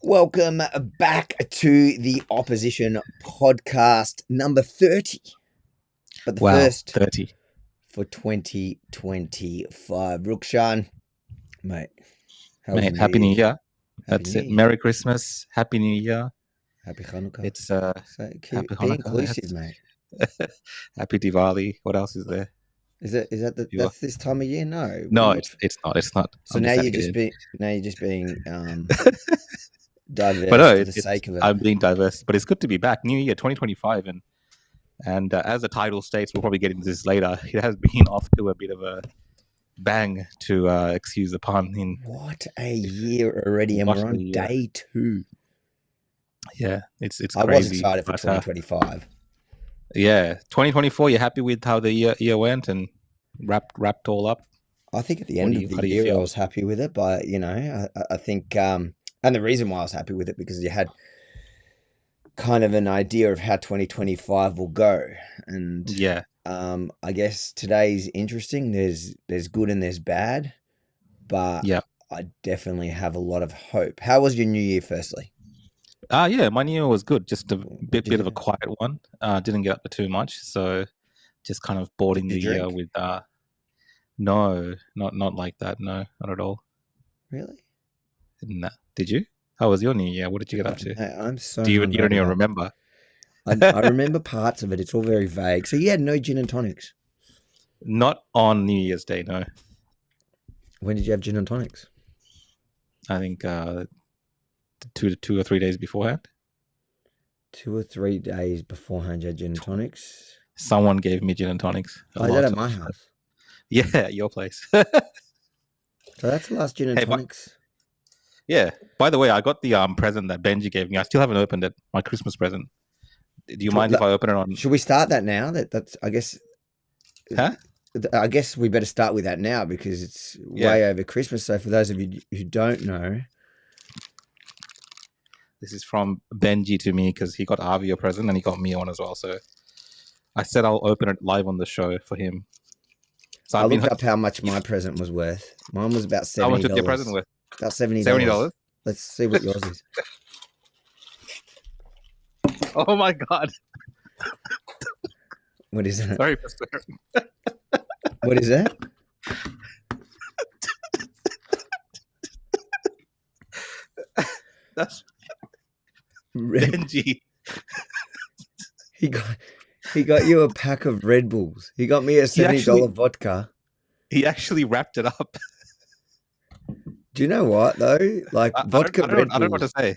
Welcome back to the Opposition Podcast number 30. But the first 30. for 2025. Rukshan, mate. Happy New Year. Happy That's New it. Year. Merry Christmas. Happy New Year. Happy Hanukkah. It's So Happy be Hanukkah. inclusive, mate. Happy Diwali. What else is there? Is that that's this time of year? No. No, it's not. It's not. So now you're just being diverse But no, for the sake of it. I'm being diverse. But it's good to be back. New Year 2025, and as the title states, we'll probably get into this later. It has been off to a bit of a bang, to excuse the pun. What a year already, and we're on day 2. Yeah, it's crazy. I was excited for 2025. Yeah, 2024. You're happy with how the year went and wrapped all up? I think at the end of the year I was happy with it, but I think and the reason why I was happy with it because you had kind of an idea of how 2025 will go, and yeah, I guess today's interesting. There's good and there's bad, but yeah, I definitely have a lot of hope. How was your New Year, firstly? Yeah, my New Year was good. Just a bit of a quiet one. Didn't get up to too much, so just kind of boarding the year with. No, not like that. No, not at all. Really? Nah. Did you? How was your New Year? What did you get up to? I'm so. You don't even remember? I remember parts of it. It's all very vague. So you had no gin and tonics? Not on New Year's Day, no. When did you have gin and tonics? I think 2 or 3 days beforehand. 2 or 3 days beforehand, you had gin and tonics? Someone gave me gin and tonics. Oh, is that at my house? Yeah, your place. So that's the last gin and tonics. Yeah. By the way, I got the present that Benji gave me. I still haven't opened it. My Christmas present. Do you mind if I open it on? Should we start that now? That's I guess. Huh? I guess we better start with that now because it's way over Christmas. So for those of you who don't know, this is from Benji to me because he got Avi a present and he got me one as well. So I said I'll open it live on the show for him. So I looked up how much my present was worth. Mine was about $70. How much was your present worth? About $70. $70? Let's see what yours is. Oh my God. What is that? Sorry for swearing. What is that? That's Benji. He got you a pack of Red Bulls. He got me a $70 vodka. He actually wrapped it up. Do you know what though? Like vodka Red Bulls. I don't know what to say.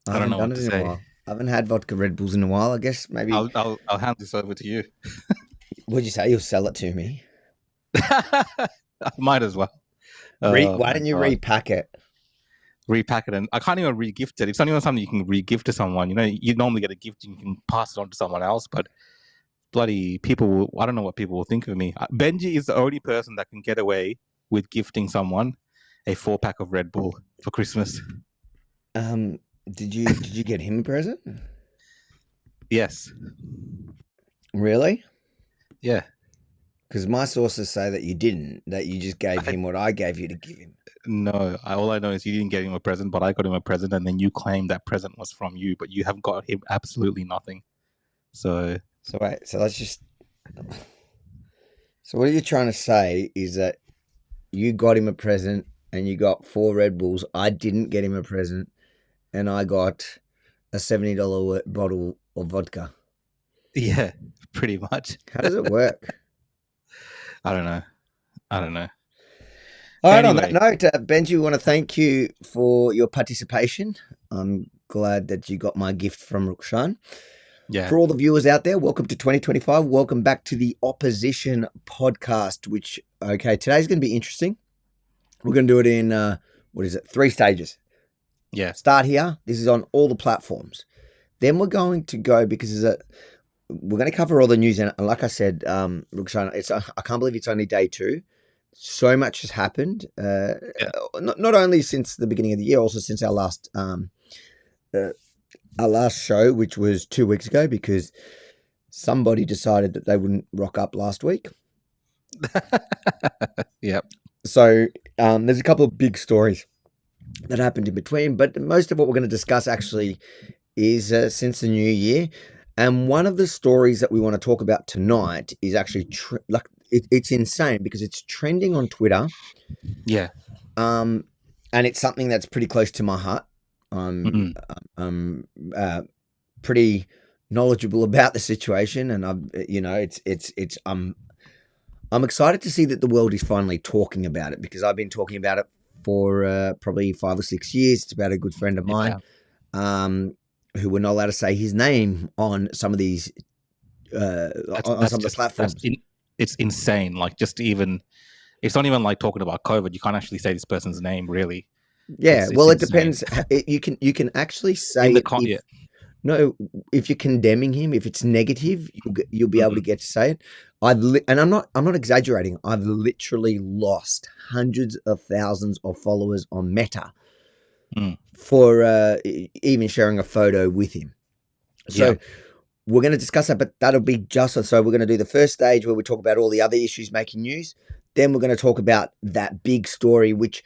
I don't know what to say. I haven't had vodka Red Bulls in a while. I guess maybe I'll hand this over to you. What'd you say? You'll sell it to me? I might as well. Why don't you repack it? Repack it, and I can't even re-gift it. It's not even something you can re-gift to someone. You know, you normally get a gift and you can pass it on to someone else, but bloody people, I don't know what people will think of me. Benji is the only person that can get away with gifting someone a 4-pack of Red Bull for Christmas. Did you get him a present? Yes. Really? Yeah. Because my sources say that you didn't, that you just gave him what I gave you to give him. No, all I know is you didn't get him a present, but I got him a present, and then you claimed that present was from you, but you have got him absolutely nothing. So wait, so let's just. So what you're trying to say is that you got him a present, and you got 4 Red Bulls. I didn't get him a present, and I got a $70 bottle of vodka. Yeah, pretty much. How does it work? I don't know. All right, on that note, Benji, we want to thank you for your participation. I'm glad that you got my gift from Rukshan. Yeah. For all the viewers out there, welcome to 2025. Welcome back to the Opposition Podcast, today's going to be interesting. We're going to do it in, 3 stages. Yeah. Start here. This is on all the platforms. Then we're going to go, because we're going to cover all the news. And like I said, Rukshan, I can't believe it's only day 2. So much has happened, not only since the beginning of the year, also since our last show, which was 2 weeks ago, because somebody decided that they wouldn't rock up last week. Yep. So There's a couple of big stories that happened in between, but most of what we're going to discuss actually is since the new year. And one of the stories that we want to talk about tonight is actually it's insane because it's trending on Twitter. Yeah. And it's something that's pretty close to my heart. I'm pretty knowledgeable about the situation, and I'm excited to see that the world is finally talking about it, because I've been talking about it for probably 5 or 6 years. It's about a good friend of mine, who we're not allowed to say his name on some of these on some of the platforms. It's insane. Like, just even, it's not even like talking about COVID. You can't actually say this person's name, really. Yeah, well, it depends. You can actually say if you're condemning him, if it's negative, you'll be able to get to say it. And I'm not exaggerating. I've literally lost hundreds of thousands of followers on Meta for even sharing a photo with him. So we're going to discuss that, but that'll be just so. We're going to do the first stage where we talk about all the other issues making news. Then we're going to talk about that big story, which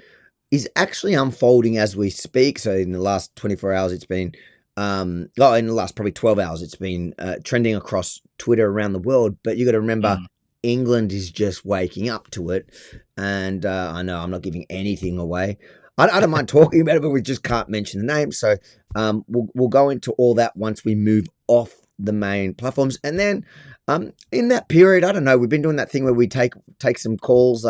is actually unfolding as we speak. So in the last 24 hours, it's been, in the last probably 12 hours, it's been trending across Twitter around the world. But you got to remember, England is just waking up to it. And I know I'm not giving anything away. I don't mind talking about it, but we just can't mention the name. So we'll go into all that once we move off the main platforms. And then in that period, I don't know, we've been doing that thing where we take some calls.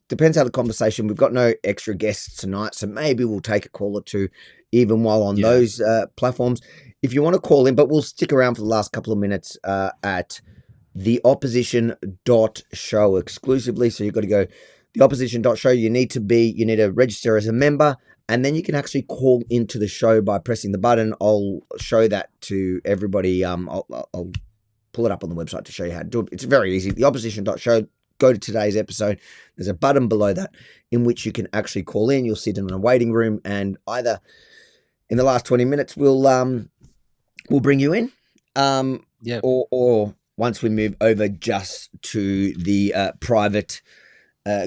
Depends how the conversation. We've got no extra guests tonight, so maybe we'll take a call or two even while on those platforms if you want to call in. But we'll stick around for the last couple of minutes at theopposition.show exclusively. So you've got to go theopposition.show. You need to register as a member, and then you can actually call into the show by pressing the button. I'll show that to everybody. I'll pull it up on the website to show you how to do it. It's very easy. Theopposition.show. Go to today's episode. There's a button below that in which you can actually call in. You'll sit in a waiting room, and either in the last 20 minutes we'll bring you in, or once we move over just to the private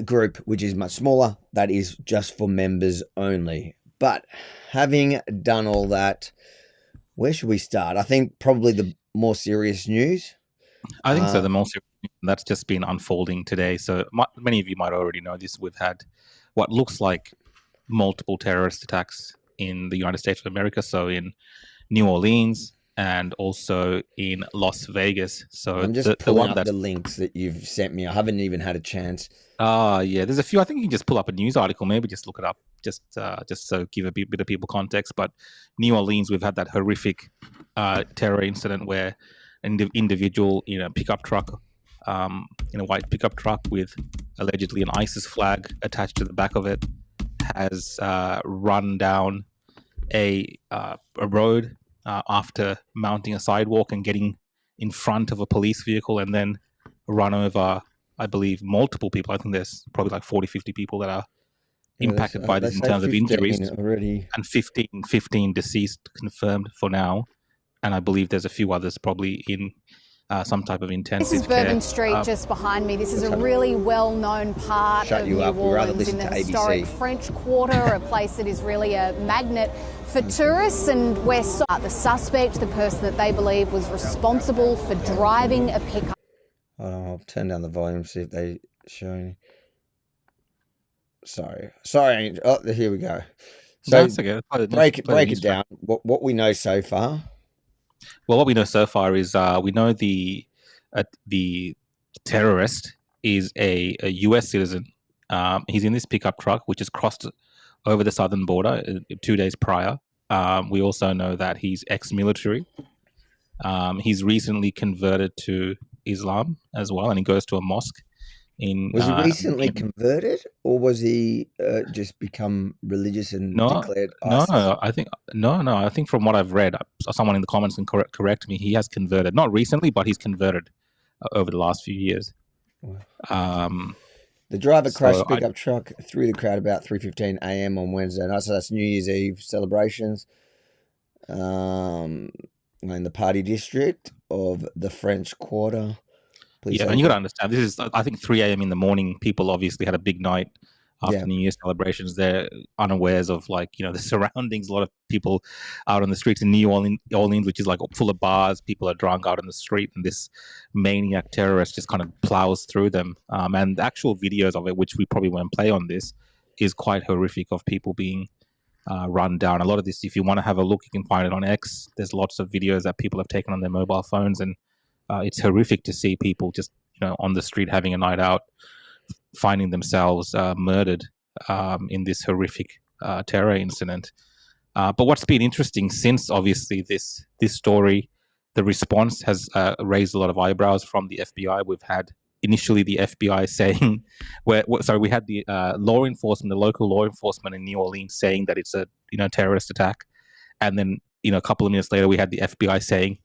group, which is much smaller, that is just for members only. But having done all that, where should we start? I think probably the more serious news. I think so. The most that's just been unfolding today. So many of you might already know this. We've had what looks like multiple terrorist attacks in the United States of America. So in New Orleans and also in Las Vegas. So I'm just pulling up the links that you've sent me. I haven't even had a chance. Yeah, there's a few. I think you can just pull up a news article, maybe just look it up, just so give a bit of people context. But New Orleans, we've had that horrific terror incident where an individual in a pickup truck, in a white pickup truck with allegedly an ISIS flag attached to the back of it, has run down a road after mounting a sidewalk and getting in front of a police vehicle, and then run over, I believe, multiple people. I think there's probably like 40, 50 people that are impacted by this in terms of injuries already. And 15 deceased confirmed for now. And I believe there's a few others probably in some type of intensive care. This is Bourbon Street just behind me. This is a really well-known part of New Orleans in the historic French Quarter, a place that is really a magnet for tourists. And where the suspect, the person that they believe was responsible for driving a pickup. I'll turn down the volume, see if they show any. Sorry. Oh, here we go. So break it down. What we know so far. Well, what we know so far is we know the terrorist is a U.S. citizen. He's in this pickup truck, which has crossed over the southern border 2 days prior. We also know that he's ex-military. He's recently converted to Islam as well, and he goes to a mosque. Was he recently converted, or was he just become religious and declared ISIS? I think from what I've read, someone in the comments can correct me, he has converted. Not recently, but he's converted over the last few years. Wow. The driver crashed the pickup truck through the crowd about 3:15 a.m. on Wednesday night. So that's New Year's Eve celebrations in the party district of the French Quarter. And you got to understand, this is, I think, 3 a.m. in the morning. People obviously had a big night after New Year's celebrations. They're unawares of like, you know, the surroundings. A lot of people out on the streets in New Orleans, which is like full of bars. People are drunk out on the street, and this maniac terrorist just kind of plows through them. And the actual videos of it, which we probably won't play on this, is quite horrific of people being run down. A lot of this, if you want to have a look, you can find it on X. There's lots of videos that people have taken on their mobile phones, and it's horrific to see people just, you know, on the street having a night out, finding themselves murdered in this horrific terror incident. But what's been interesting since, obviously, this story, the response has raised a lot of eyebrows from the FBI. We've had initially the FBI saying, we had the law enforcement, the local law enforcement in New Orleans saying that it's a, you know, terrorist attack, and then, you know, a couple of minutes later we had the FBI saying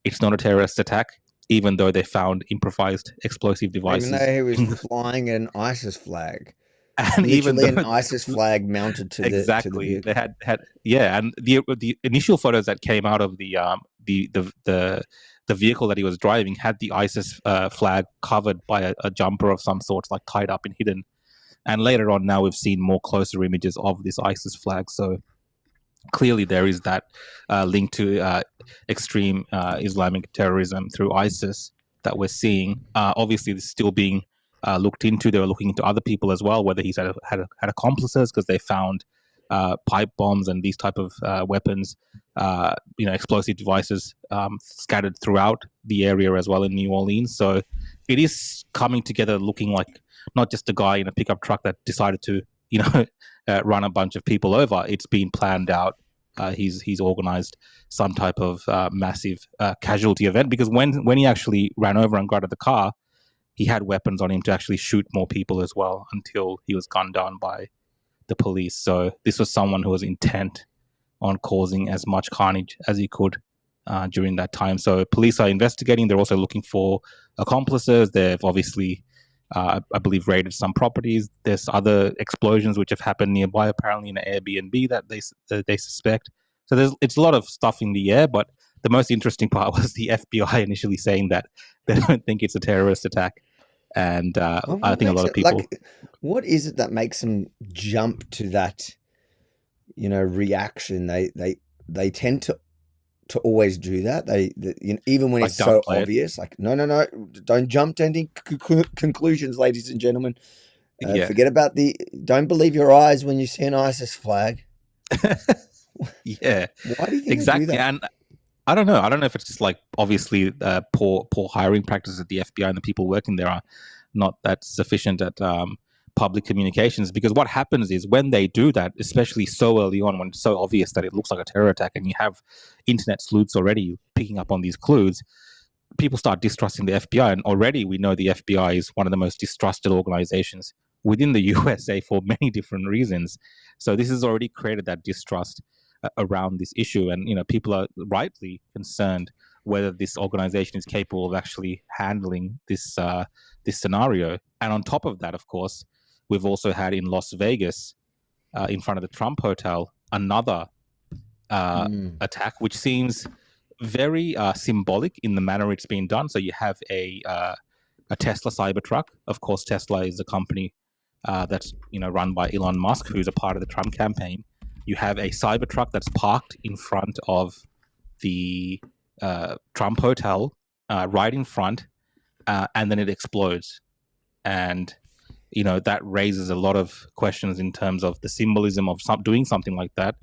it's not a terrorist attack, even though they found improvised explosive devices. Even though he was flying an ISIS flag. And literally even an ISIS flag mounted to exactly. the They had and the initial photos that came out of the vehicle that he was driving had the ISIS flag covered by a jumper of some sort, like tied up and hidden. And later on, now we've seen more closer images of this ISIS flag. So clearly there is that link to extreme Islamic terrorism through ISIS that we're seeing. Obviously, this is still being looked into. They were looking into other people as well, whether he's had accomplices, because they found pipe bombs and these type of weapons, explosive devices scattered throughout the area as well in New Orleans. So it is coming together, looking like not just a guy in a pickup truck that decided to, run a bunch of people over. It's been planned out. He's organized some type of massive casualty event, because when he actually ran over and got out of the car, he had weapons on him to actually shoot more people as well, until he was gunned down by the police. So this was someone who was intent on causing as much carnage as he could during that time. So police are investigating. They're also looking for accomplices. They've obviously, I believe, raided some properties. There's other explosions which have happened nearby, apparently in an Airbnb that they suspect. So it's a lot of stuff in the air, but the most interesting part was the FBI initially saying that they don't think it's a terrorist attack. And I think a lot of people... what is it that makes them jump to that, reaction? They tend to always do that. They even when it's so obvious, like, no, don't jump to any conclusions, ladies and gentlemen. Forget about don't believe your eyes when you see an ISIS flag. Yeah. Why do you think exactly? They do that? And I don't know. I don't know if it's just like, obviously, poor hiring practices at the FBI, and the people working there are not that sufficient at public communications. Because what happens is, when they do that, especially so early on, when it's so obvious that it looks like a terror attack, and you have internet sleuths already picking up on these clues, people start distrusting the FBI. And already we know the FBI is one of the most distrusted organizations within the USA for many different reasons. So this has already created that distrust around this issue, and people are rightly concerned whether this organization is capable of actually handling this scenario. And on top of that, of course, we've also had in Las Vegas, in front of the Trump Hotel, another attack, which seems very symbolic in the manner it's been done. So you have a Tesla Cybertruck. Of course, Tesla is a company that's run by Elon Musk, who's a part of the Trump campaign. You have a Cybertruck that's parked in front of the Trump Hotel, right in front, and then it explodes. And, that raises a lot of questions in terms of the symbolism of doing something like that,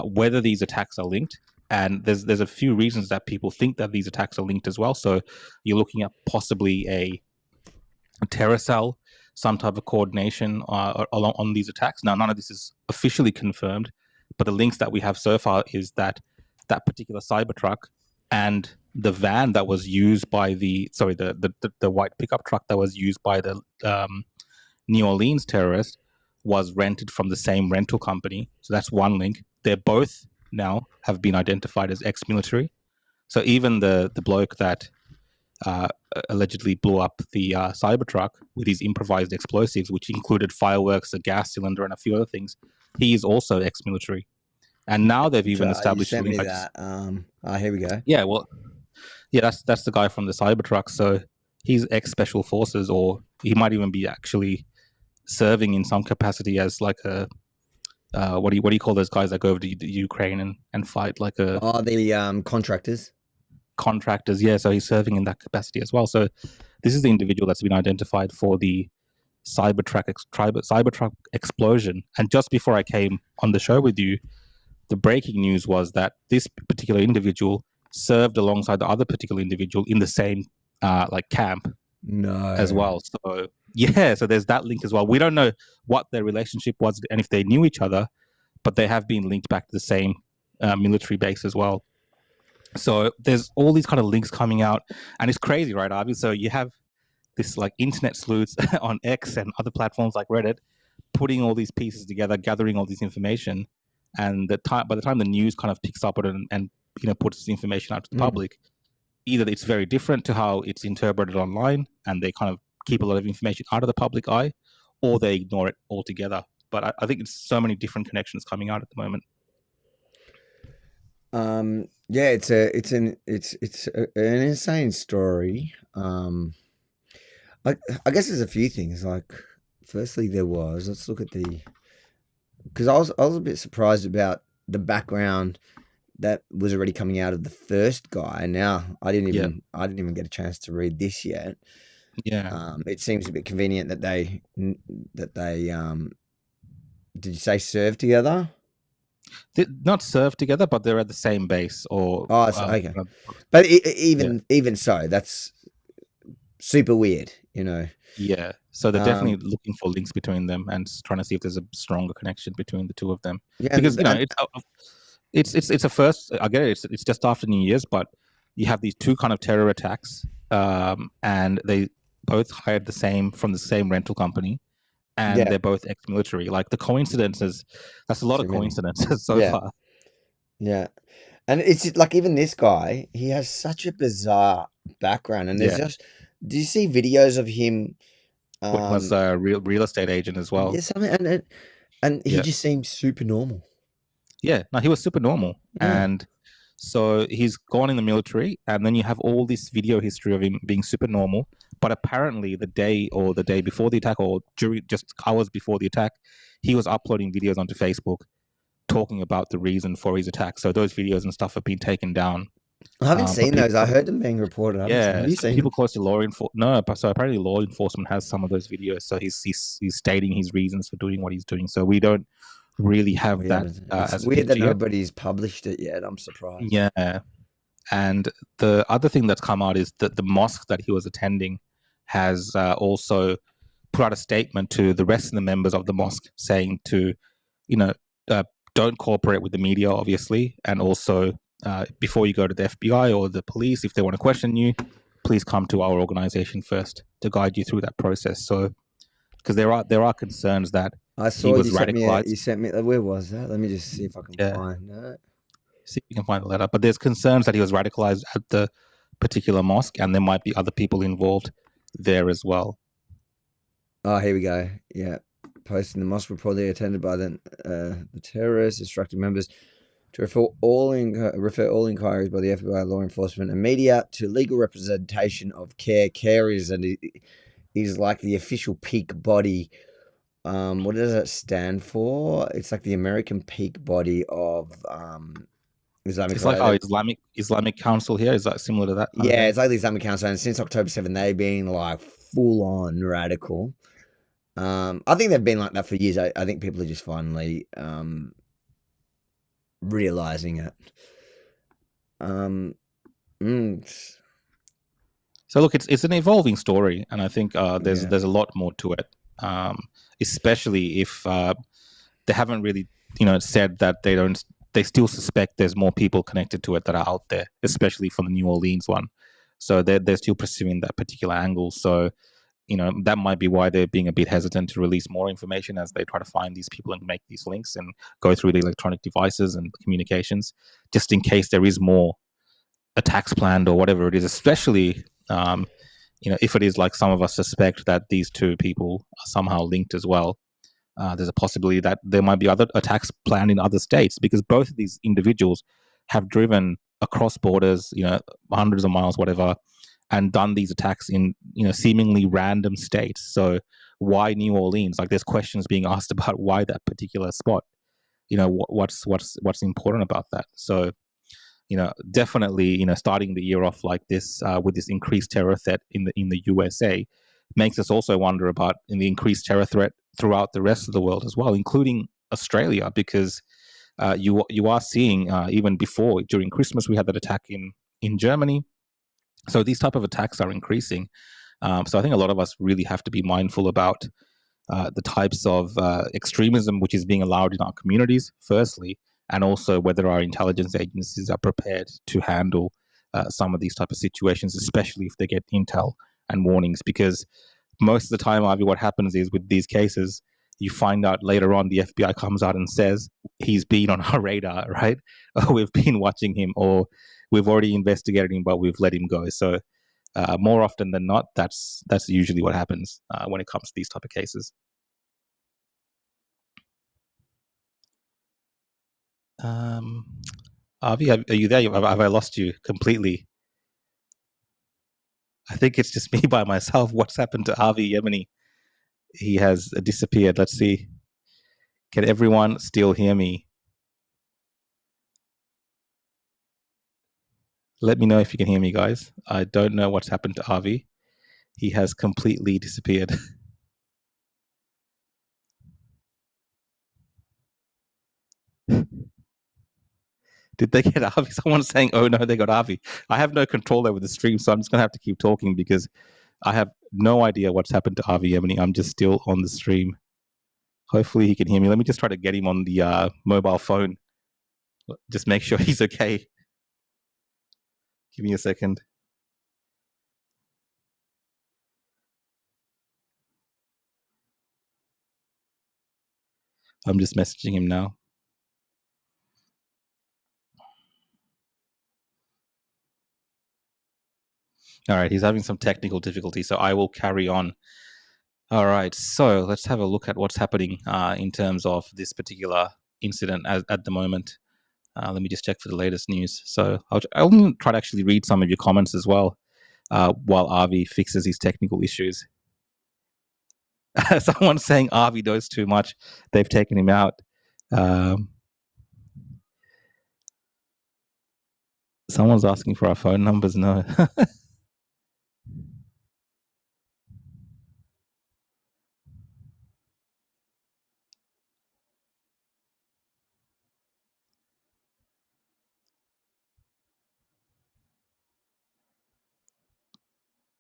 whether these attacks are linked. And there's a few reasons that people think that these attacks are linked as well. So you're looking at possibly a terror cell, some type of coordination on these attacks. Now, none of this is officially confirmed, but the links that we have so far is that particular Cybertruck and the van that was used by the white pickup truck that was used by the New Orleans terrorist was rented from the same rental company. So that's one link. They're both now have been identified as ex-military. So even the bloke that allegedly blew up the Cybertruck with his improvised explosives, which included fireworks, a gas cylinder, and a few other things, he is also ex-military. And now they've even established... Here we go. Yeah, well, yeah, that's the guy from the Cybertruck. So he's ex-special forces, or he might even be actually serving in some capacity as like a what do you call those guys that go over to the Ukraine and fight like a the contractors? Yeah, so he's serving in that capacity as well. So this is the individual that's been identified for the Cybertruck explosion. And just before I came on the show with you, the breaking news was that this particular individual served alongside the other particular individual in the same like camp as well. So yeah, so there's that link as well. We don't know what their relationship was and if they knew each other, but they have been linked back to the same military base as well. So there's all these kind of links coming out, and it's crazy, right, Avi? So you have this like internet sleuths on X and other platforms like Reddit putting all these pieces together, gathering all this information, and by the time the news kind of picks up on it and puts this information out to the public, either it's very different to how it's interpreted online and they kind of keep a lot of information out of the public eye, or they ignore it altogether. But I think it's so many different connections coming out at the moment. Yeah, it's an insane story. I guess there's a few things. Like, firstly, let's look at because I was a bit surprised about the background that was already coming out of the first guy. Now I didn't even get a chance to read this yet. Yeah. It seems a bit convenient that they did you say serve together? Not serve together, but they're at the same base. Or okay. But even so, that's super weird, Yeah. So they're definitely looking for links between them and trying to see if there's a stronger connection between the two of them. Yeah, because it's a first. I get it. It's just after New Year's, but you have these two kind of terror attacks, and they both hired from the same rental company, and they're both ex-military. Like the coincidences, that's a lot of coincidences so far. Yeah, and it's like even this guy, he has such a bizarre background, and there's just. Do you see videos of him? Was a real estate agent as well. Yeah, something, and he just seems super normal. Yeah, no, he was super normal, and so he's gone in the military, and then you have all this video history of him being super normal. But apparently, the day before the attack, or just hours before the attack, he was uploading videos onto Facebook, talking about the reason for his attack. So those videos and stuff have been taken down. I haven't seen those. I heard them being reported. Have you seen people close to law enforcement? No, but so apparently law enforcement has some of those videos. So he's stating his reasons for doing what he's doing. So we don't really have that. It's weird that nobody's published it yet. I'm surprised. Yeah, and the other thing that's come out is that the mosque that he was attending has also put out a statement to the rest of the members of the mosque saying to, don't cooperate with the media, obviously, and also. Before you go to the FBI or the police, if they want to question you, please come to our organization first to guide you through that process. So, because there are concerns that I saw he was radicalized. You sent me. Where was that? Let me just see if I can find it. See if you can find the letter. But there's concerns that he was radicalized at the particular mosque, and there might be other people involved there as well. Oh, here we go. Yeah, posting the mosque reportedly attended by the terrorists, instructing members. To refer all inquiries by the FBI, law enforcement, and media to legal representation of carriers, and is like the official peak body. What does it stand for? It's like the American peak body of Islamic. It's like Islamic Council here. Is that similar to that? Yeah, it's like the Islamic Council, and since October 7, they've been like full on radical. I think they've been like that for years. I think people are just finally realizing it. So look, it's an evolving story, and I think there's a lot more to it, especially if they haven't really said that they still suspect there's more people connected to it that are out there, especially for the New Orleans one. So they're still pursuing that particular angle. So that might be why they're being a bit hesitant to release more information as they try to find these people and make these links and go through the electronic devices and communications, just in case there is more attacks planned or whatever it is, especially, if it is like some of us suspect that these two people are somehow linked as well. There's a possibility that there might be other attacks planned in other states, because both of these individuals have driven across borders, hundreds of miles, whatever, and done these attacks in seemingly random states. So why New Orleans? Like there's questions being asked about why that particular spot. What's important about that? So definitely starting the year off like this with this increased terror threat in the USA makes us also wonder about the increased terror threat throughout the rest of the world as well, including Australia, because you are seeing even before, during Christmas, we had that attack in Germany. So these type of attacks are increasing. So I think a lot of us really have to be mindful about the types of extremism which is being allowed in our communities, firstly, and also whether our intelligence agencies are prepared to handle some of these type of situations, especially if they get intel and warnings. Because most of the time, Avi, what happens is with these cases, you find out later on the FBI comes out and says he's been on our radar, right? Or we've been watching him, or we've already investigated him, but we've let him go. So more often than not, that's usually what happens when it comes to these type of cases. Avi, are you there? Have I lost you completely? I think it's just me by myself. What's happened to Avi Yemeni? He has disappeared. Let's see. Can everyone still hear me? Let me know if you can hear me, guys. I don't know what's happened to Avi. He has completely disappeared. Did they get Avi? Someone's saying, oh no, they got Avi. I have no control over the stream, so I'm just going to have to keep talking because I have no idea what's happened to Avi Yemeni. I'm just still on the stream. Hopefully he can hear me. Let me just try to get him on the mobile phone. Just make sure he's okay. Give me a second. I'm just messaging him now. All right, he's having some technical difficulty, so I will carry on. All right, so let's have a look at what's happening in terms of this particular incident at the moment. Let me just check for the latest news. So I'll try to actually read some of your comments as well while Avi fixes his technical issues. Someone's saying Avi knows too much. They've taken him out. Someone's asking for our phone numbers. No.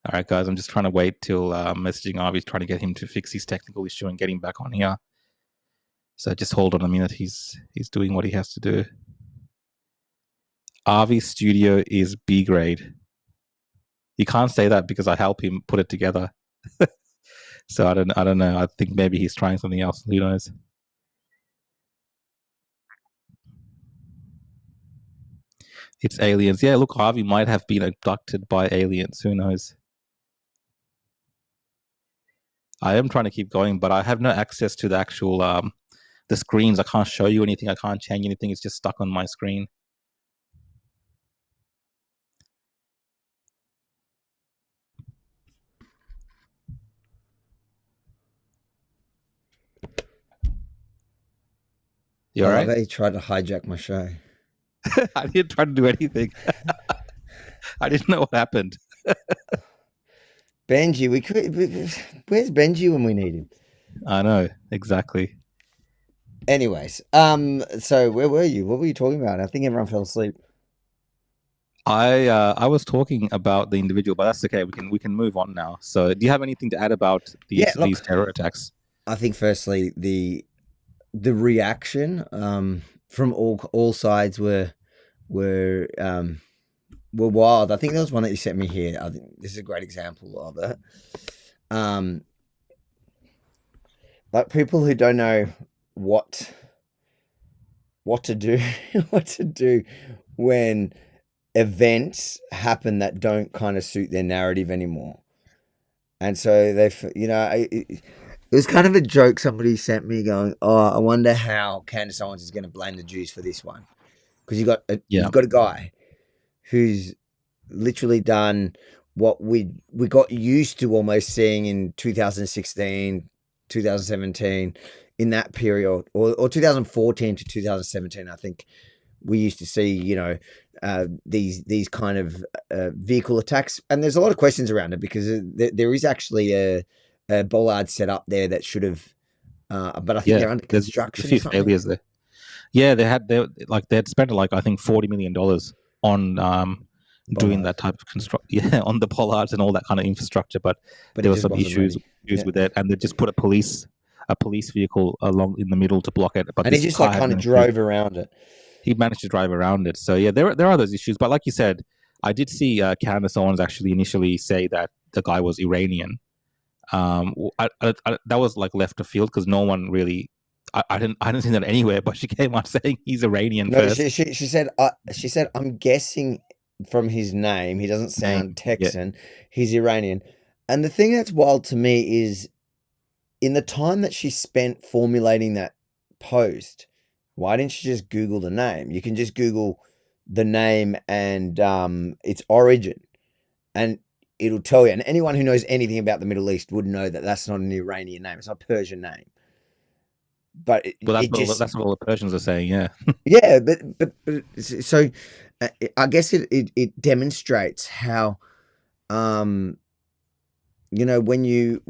All right, guys, I'm just trying to wait till messaging Avi, trying to get him to fix his technical issue and get him back on here. So just hold on a minute. He's doing what he has to do. Avi's studio is B grade. You can't say that because I help him put it together. So I don't know. I think maybe he's trying something else. Who knows? It's aliens. Yeah, look, Avi might have been abducted by aliens. Who knows? I am trying to keep going, but I have no access to the actual the screens. I can't show you anything. I can't change anything. It's just stuck on my screen. You all right? They tried to hijack my show. I didn't try to do anything. I didn't know what happened. Benji, where's Benji when we need him? I know, exactly. Anyways, so where were you? What were you talking about? I think everyone fell asleep. I was talking about the individual, but that's okay. We can move on now. So, do you have anything to add about these terror attacks? I think firstly the reaction from all sides were wild. I think there was one that you sent me here. I think this is a great example of it. Like people who don't know what to do, what to do when events happen that don't kind of suit their narrative anymore. And so it was kind of a joke somebody sent me going, oh, I wonder how Candace Owens is going to blame the Jews for this one. Because you've got a guy who's literally done what we got used to almost seeing in 2016, 2017, in that period, or 2014 to 2017, I think we used to see, these kind of vehicle attacks. And there's a lot of questions around it because there is actually a bollard set up there that should have, but I think they're under construction. There's a few failures there. Yeah, they had spent like I think $40 million on doing that type of on the bollards and all that kind of infrastructure, but there were some issues with it, and they just put a police vehicle along in the middle to block it. But and he just kind of drove around it. He managed to drive around it. So yeah, there are those issues. But like you said, I did see Candace Owens actually initially say that the guy was Iranian. That was like left of field because no one really. I didn't see that anywhere, but she came out saying he's Iranian first. She said I'm guessing from his name, he doesn't sound Texan. Yeah. He's Iranian. And the thing that's wild to me is in the time that she spent formulating that post, why didn't she just Google the name? You can just Google the name and its origin, and it'll tell you. And anyone who knows anything about the Middle East would know that that's not an Iranian name. It's not a Persian name. But that's what all the Persians are saying, yeah. Yeah, but so I guess it demonstrates how, when you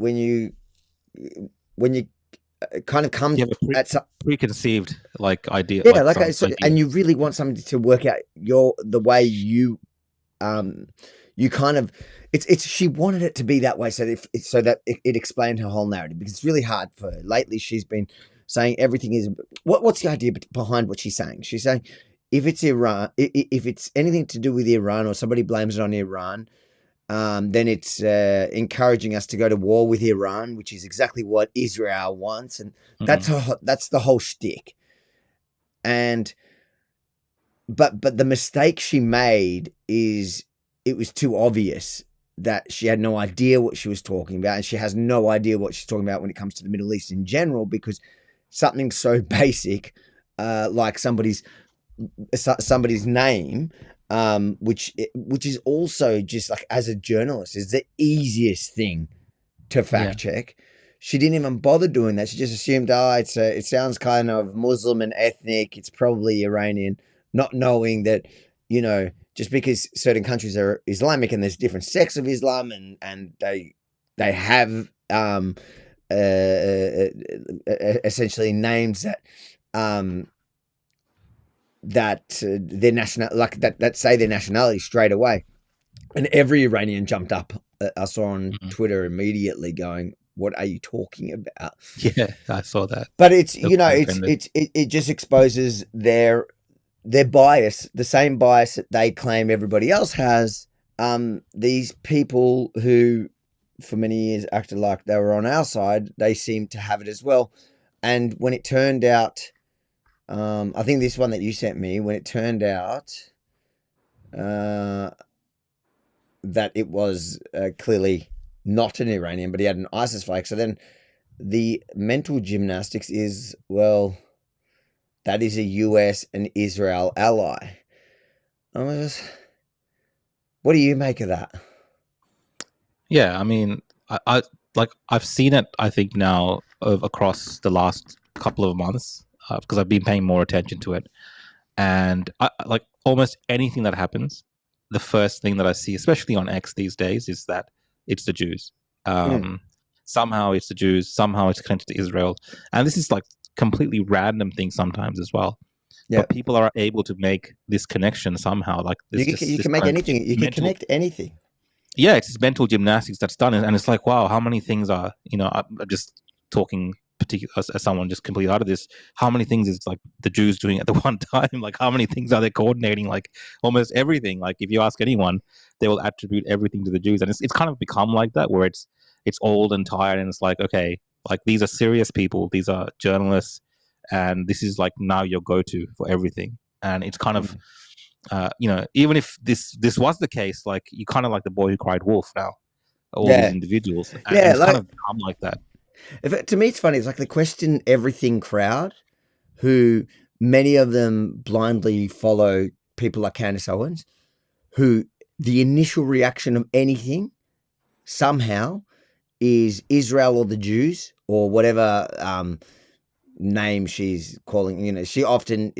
kind of come at some preconceived idea, and you really want somebody to work out the way you kind of. It's she wanted it to be that way so that it explained her whole narrative, because it's really hard for her. Lately she's been saying everything is what's the idea behind what she's saying? She's saying if it's Iran, if it's anything to do with Iran or somebody blames it on Iran, then it's encouraging us to go to war with Iran, which is exactly what Israel wants, and that's the whole shtick. And but the mistake she made is it was too obvious that she had no idea what she was talking about, and she has no idea what she's talking about when it comes to the Middle East in general, because something so basic like somebody's name, which is also just like, as a journalist, is the easiest thing to fact check. She didn't even bother doing that. She just assumed, it sounds kind of Muslim and ethnic. It's probably Iranian, not knowing that, just because certain countries are Islamic and there's different sects of Islam and they have essentially names that their that say their nationality straight away, and every Iranian jumped up. I saw on Twitter immediately going, "What are you talking about?" Yeah, I saw that. But it's it just exposes their bias, the same bias that they claim everybody else has. These people who for many years acted like they were on our side, they seemed to have it as well. And when it turned out, I think this one that you sent me, when it turned out that it was clearly not an Iranian, but he had an ISIS flag. So then the mental gymnastics is, well, that is a US and Israel ally. What do you make of that? Yeah, I mean, I've seen it, I think, now across the last couple of months because I've been paying more attention to it. And like almost anything that happens, the first thing that I see, especially on X these days, is that it's the Jews. Somehow it's the Jews, somehow it's connected to Israel. And this is like completely random things sometimes as well. But people are able to make this connection somehow. Like this, you can make anything. You can connect anything. Yeah, it's this mental gymnastics that's done, and it's like, wow, how many things are, I'm just talking as someone just completely out of this, how many things is like the Jews doing at the one time? Like how many things are they coordinating? Like almost everything. Like if you ask anyone, they will attribute everything to the Jews, and it's kind of become like that, where it's old and tired, and it's like, okay, like these are serious people, these are journalists, and this is like now your go-to for everything. And it's kind of even if this was the case, like you kind of like the boy who cried wolf now, all these individuals, and it's kind of become like that. To me, it's funny. It's like the question everything crowd, who many of them blindly follow people like Candace Owens, who the initial reaction of anything somehow is Israel or the Jews or whatever name she's calling. You know, she often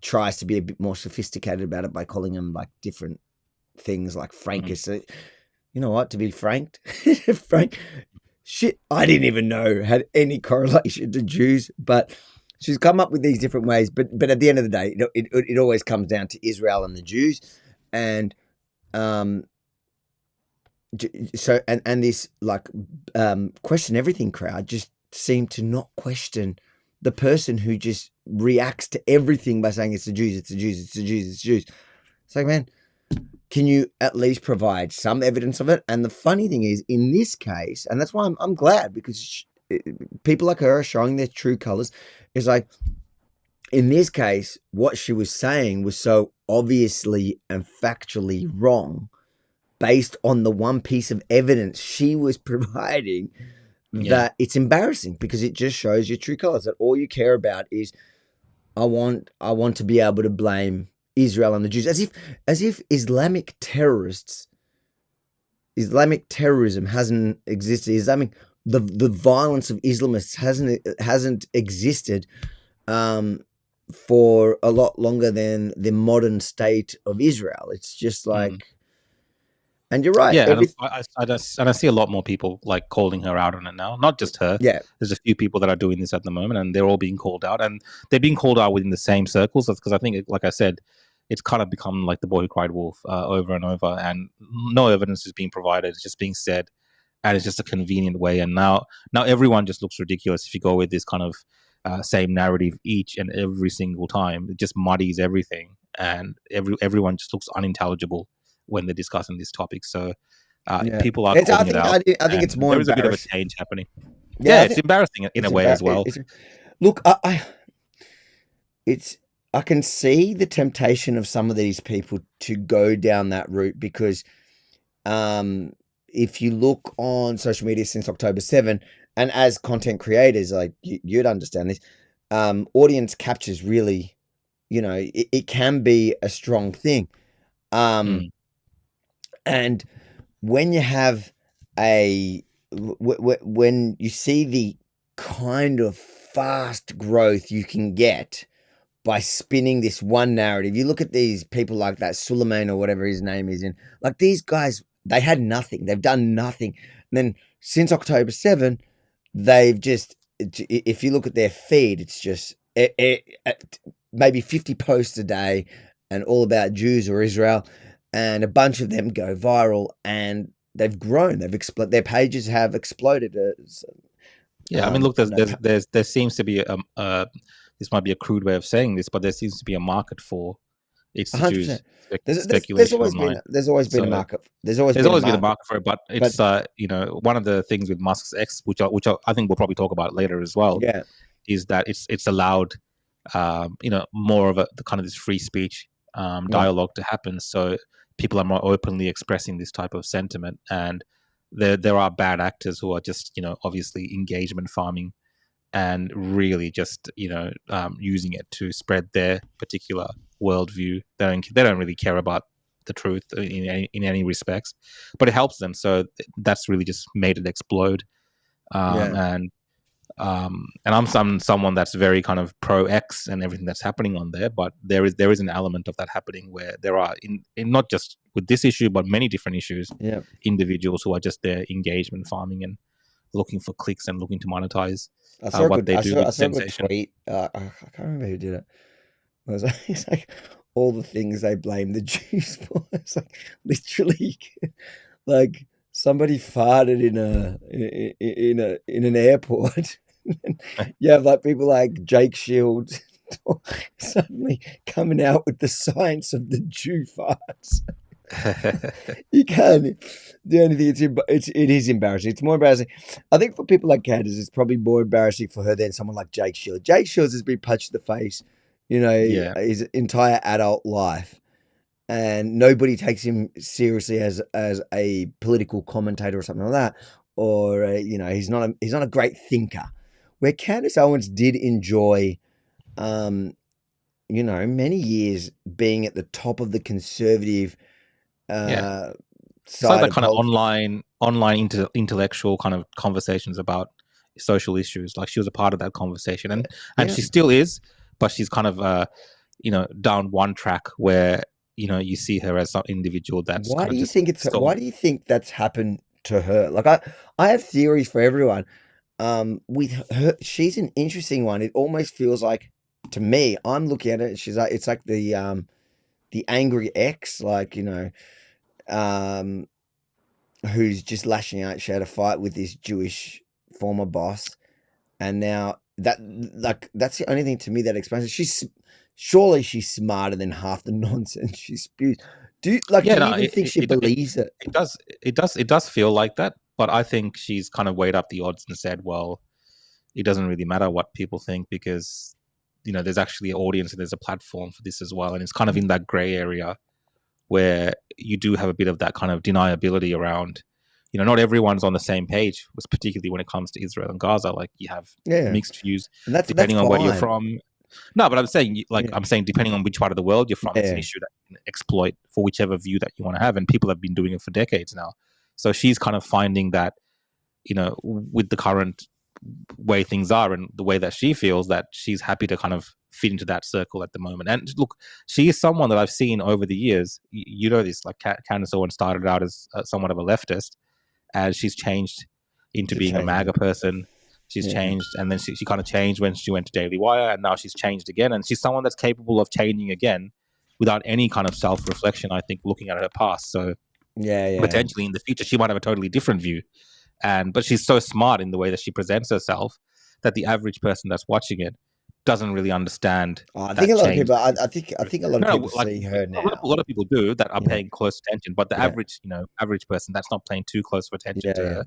tries to be a bit more sophisticated about it by calling them like different things like Frankish. So, you know what? To be franked, Frank, shit, I didn't even know had any correlation to Jews, but she's come up with these different ways. But at the end of the day, it always comes down to Israel and the Jews, and so and this like question everything crowd just seem to not question the person who just reacts to everything by saying it's the Jews, it's the Jews, it's the Jews, it's the Jews. It's like, man, can you at least provide some evidence of it? And the funny thing is, in this case, and that's why I'm glad, because people like her are showing their true colors. Is like, in this case, what she was saying was so obviously and factually wrong based on the one piece of evidence she was providing that it's embarrassing, because it just shows your true colors, that all you care about is I want to be able to blame Israel and the Jews, as if Islamic terrorism hasn't existed. The violence of Islamists hasn't existed for a lot longer than the modern state of Israel. It's just like, and you're right. Yeah, I see a lot more people like calling her out on it now. Not just her. Yeah, there's a few people that are doing this at the moment, and they're all being called out, and they're being called out within the same circles. Because I think, like I said, it's kind of become like the boy who cried wolf over and over, and no evidence is being provided. It's just being said, and it's just a convenient way. And now everyone just looks ridiculous if you go with this kind of same narrative each and every single time. It just muddies everything, and everyone just looks unintelligible when they're discussing this topic. So people are calling it out. I think it's more. There is a bit of a change happening. Yeah, it's embarrassing in a way as well. Look, I can see the temptation of some of these people to go down that route, because if you look on social media since October 7, and as content creators, like you'd understand this, audience captures really, you know, it can be a strong thing. And when you have when you see the kind of fast growth you can get by spinning this one narrative, you look at these people like that Suleiman or whatever his name is, in like these guys, they had nothing, they've done nothing, and then since October 7, they've just, if you look at their feed, it's just maybe 50 posts a day and all about Jews or Israel. And a bunch of them go viral, and they've grown. They've exploded. Their pages have exploded. I mean, look, there seems to be this might be a crude way of saying this, but there seems to be a market for it's the Jews speculation online. There's always been a market. There's always been a market for it, but it's one of the things with Musk's X, which I think we'll probably talk about later as well. Yeah, is that it's allowed more of the kind of this free speech dialogue to happen. So people are more openly expressing this type of sentiment, and there are bad actors who are just obviously engagement farming and really just using it to spread their particular worldview. They don't really care about the truth in any respects, but it helps them. So that's really just made it explode. And I'm someone that's very kind of pro X and everything that's happening on there, but there is an element of that happening where there are in not just with this issue but many different issues, individuals who are just there engagement farming and looking for clicks and looking to monetize what they do with sensation. Tweet. I can't remember who did it. It's like all the things they blame the Jews for. It's like literally like somebody farted in an airport. You have like people like Jake Shields suddenly coming out with the science of the Jew farts. You can. The only thing it is embarrassing. It's more embarrassing. I think for people like Candace, it's probably more embarrassing for her than someone like Jake Shields. Jake Shields has been punched in the face, his entire adult life, and nobody takes him seriously as a political commentator or something like that, or he's not a great thinker. Where Candace Owens did enjoy, many years being at the top of the conservative It's like side that of kind of politics. online intellectual kind of conversations about social issues. Like she was a part of that conversation, and she still is, but she's kind of down one track where you see her as some individual that's Why kind do of you just think why do you think that's happened to her? Like I have theories for everyone. With her, she's an interesting one. It almost feels like, to me, I'm looking at it, she's like, it's like the angry ex, like, who's just lashing out. She had a fight with this Jewish former boss, and now that's the only thing to me that explains it. Surely she's smarter than half the nonsense she spews. Do you even think she believes it? It does feel like that, but I think she's kind of weighed up the odds and said, well, it doesn't really matter what people think, because there's actually an audience and there's a platform for this as well, and it's kind of in that gray area where you do have a bit of that kind of deniability around. Not everyone's on the same page, particularly when it comes to Israel and Gaza. Like, you have mixed views, and that's depending on fine. where you're from. No, but I'm saying, depending on which part of the world you're from, it's an issue that you can exploit for whichever view that you want to have, and people have been doing it for decades now. So she's kind of finding that, with the current way things are and the way that she feels, that she's happy to kind of fit into that circle at the moment. And look, she is someone that I've seen over the years. You know this, like Candace Owens started out as somewhat of a leftist, as she's changed into being a MAGA person. She's changed, and then she kind of changed when she went to Daily Wire, and now she's changed again. And she's someone that's capable of changing again without any kind of self-reflection, I think, looking at her past. So potentially in the future, she might have a totally different view. But she's so smart in the way that she presents herself that the average person that's watching it doesn't really understand. I think a lot of people. I think a lot of people see her now. A lot of people do that are paying close attention, but the average person that's not paying too close of attention to her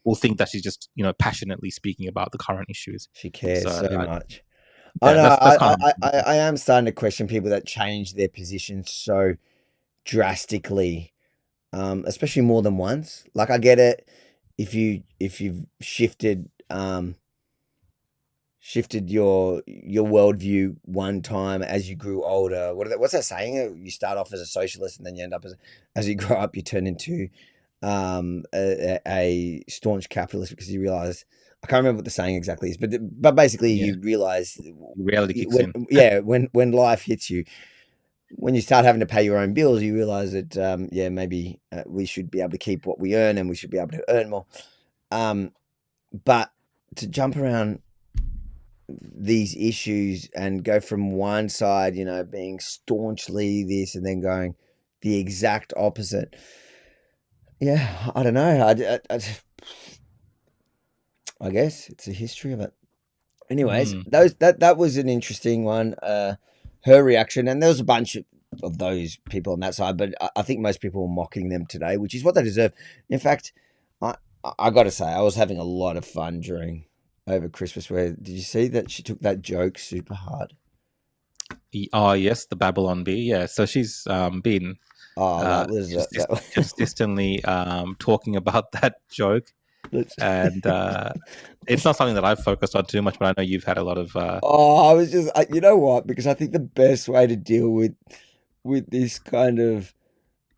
will think that she's just passionately speaking about the current issues. She cares so much. I know. I am starting to question people that change their position so drastically, especially more than once. Like, I get it if you've shifted your worldview one time as you grew older. What's that saying? You start off as a socialist, and then you end up as you grow up, you turn into a staunch capitalist, because you realize, I can't remember what the saying exactly is, but basically you realize reality kicks in. When life hits you, when you start having to pay your own bills, you realize that maybe we should be able to keep what we earn, and we should be able to earn more. But to jump around these issues and go from one side, being staunchly this, and then going the exact opposite. Yeah, I don't know. I guess it's a history of it. Anyways, that was an interesting one. Her reaction, and there was a bunch of those people on that side, but I think most people were mocking them today, which is what they deserve. In fact, I got to say, I was having a lot of fun over Christmas. Did you see that she took that joke super hard? Oh yes, the Babylon Bee. Yeah, so she's been consistently talking about that joke, and it's not something that I've focused on too much, but I know you've had a lot of. I was just, you know what? Because I think the best way to deal with this kind of,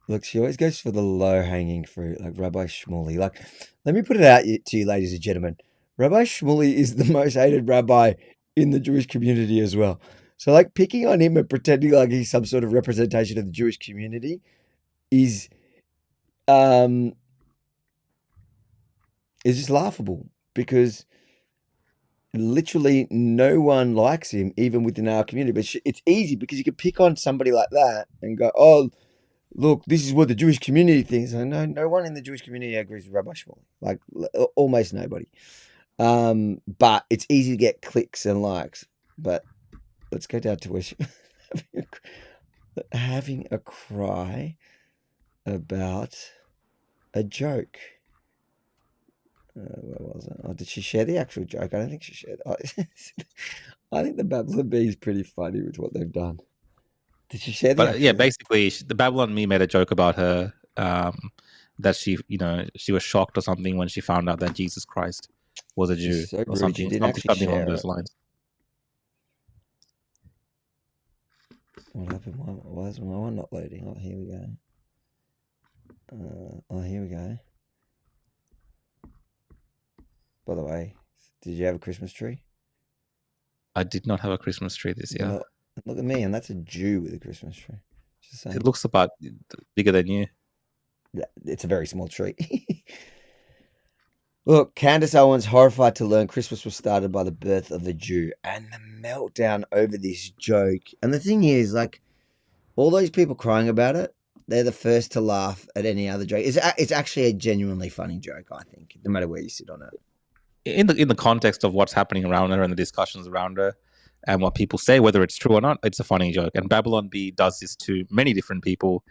look, she always goes for the low hanging fruit, like Rabbi Shmuley. Like, let me put it out to you, ladies and gentlemen. Rabbi Shmuley is the most hated rabbi in the Jewish community as well. So, like, picking on him and pretending like he's some sort of representation of the Jewish community is just laughable, because literally no one likes him, even within our community. But it's easy, because you can pick on somebody like that and go, oh, look, this is what the Jewish community thinks. And no one in the Jewish community agrees with Rabbi Shmuley. Like, almost nobody. But it's easy to get clicks and likes. But let's go down to where she having a cry about a joke. Where was it? Oh, did she share the actual joke? I don't think she shared. I think the Babylon Bee is pretty funny with what they've done. Did she share the? But basically, the Babylon Bee made a joke about her, that she was shocked or something when she found out that Jesus Christ was a Jew, or something along those lines. What happened? Why is my one not loading? Oh, here we go. Here we go. By the way, did you have a Christmas tree? I did not have a Christmas tree this year. Look at me, and that's a Jew with a Christmas tree. Just saying. It looks about bigger than you. Yeah, it's a very small tree. Look, Candace Owens horrified to learn Christmas was started by the birth of a Jew, and the meltdown over this joke. And the thing is, like, all those people crying about it, they're the first to laugh at any other joke. It's actually a genuinely funny joke, I think, no matter where you sit on it. In the context of what's happening around her and the discussions around her and what people say, whether it's true or not, it's a funny joke. And Babylon Bee does this to many different people.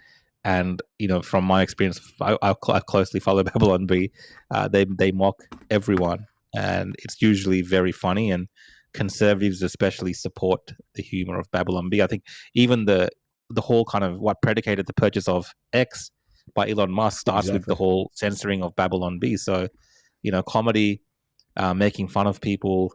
And, you know, from my experience, I closely follow Babylon Bee. They mock everyone, and it's usually very funny. And conservatives especially support the humor of Babylon Bee. I think even the whole kind of what predicated the purchase of X by Elon Musk starts with the whole censoring of Babylon Bee. So, you know, comedy, making fun of people,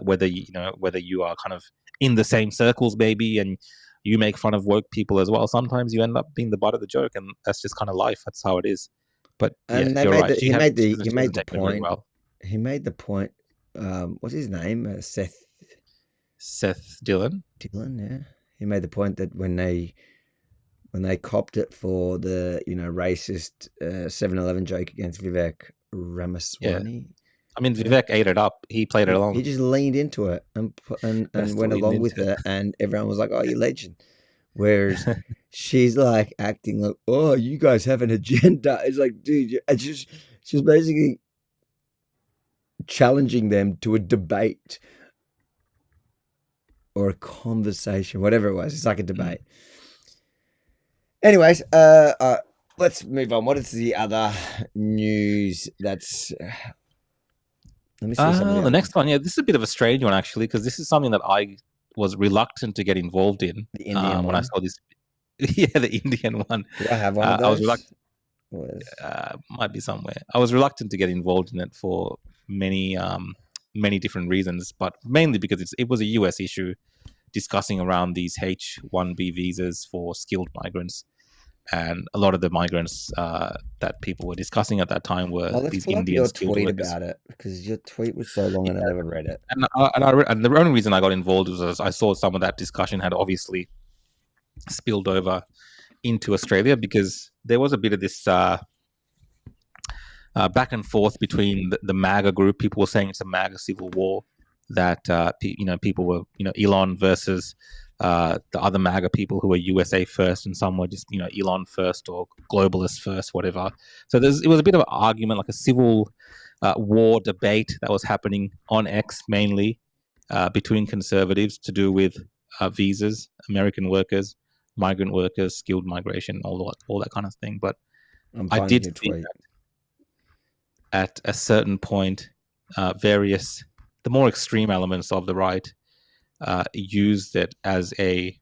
whether you are kind of in the same circles, maybe, and you make fun of woke people as well. Sometimes you end up being the butt of the joke, and that's just kind of life. That's how it is. But and yeah, you're right. He made the point. Well. He made the point. What's his name? Seth Dillon. Yeah. He made the point that when they copped it for the racist 7-Eleven joke against Vivek Ramaswamy. Yeah. I mean, Vivek ate it up. He played it along. He just leaned into it and went along with it, and everyone was like, "Oh, you're legend." Whereas she's like acting like, "Oh, you guys have an agenda." It's like, dude, she's basically challenging them to a debate or a conversation, whatever it was. It's like a debate. Anyways, let's move on. What is the other news that's... Let me see the next one. Yeah, this is a bit of a strange one, actually, because this is something that I was reluctant to get involved in. The Indian one? When I saw this. Yeah, the Indian one. Do I have one of those? I was reluctant. Might be somewhere. I was reluctant to get involved in it for many different reasons, but mainly because it was a US issue discussing around these H-1B visas for skilled migrants. And a lot of the migrants that people were discussing at that time were these Indian skilled workers. Let's pull up your tweet about it, because your tweet was so long and I never read it. And the only reason I got involved was I saw some of that discussion had obviously spilled over into Australia, because there was a bit of this back and forth between the MAGA group. People were saying it's a MAGA Civil War, that people were Elon versus the other MAGA people who were USA first, and some were just Elon first or globalist first, whatever. So it was a bit of an argument, like a civil war debate that was happening on X, mainly between conservatives, to do with visas, American workers, migrant workers, skilled migration, all that kind of thing. But I did see that at a certain point, the more extreme elements of the right used it as a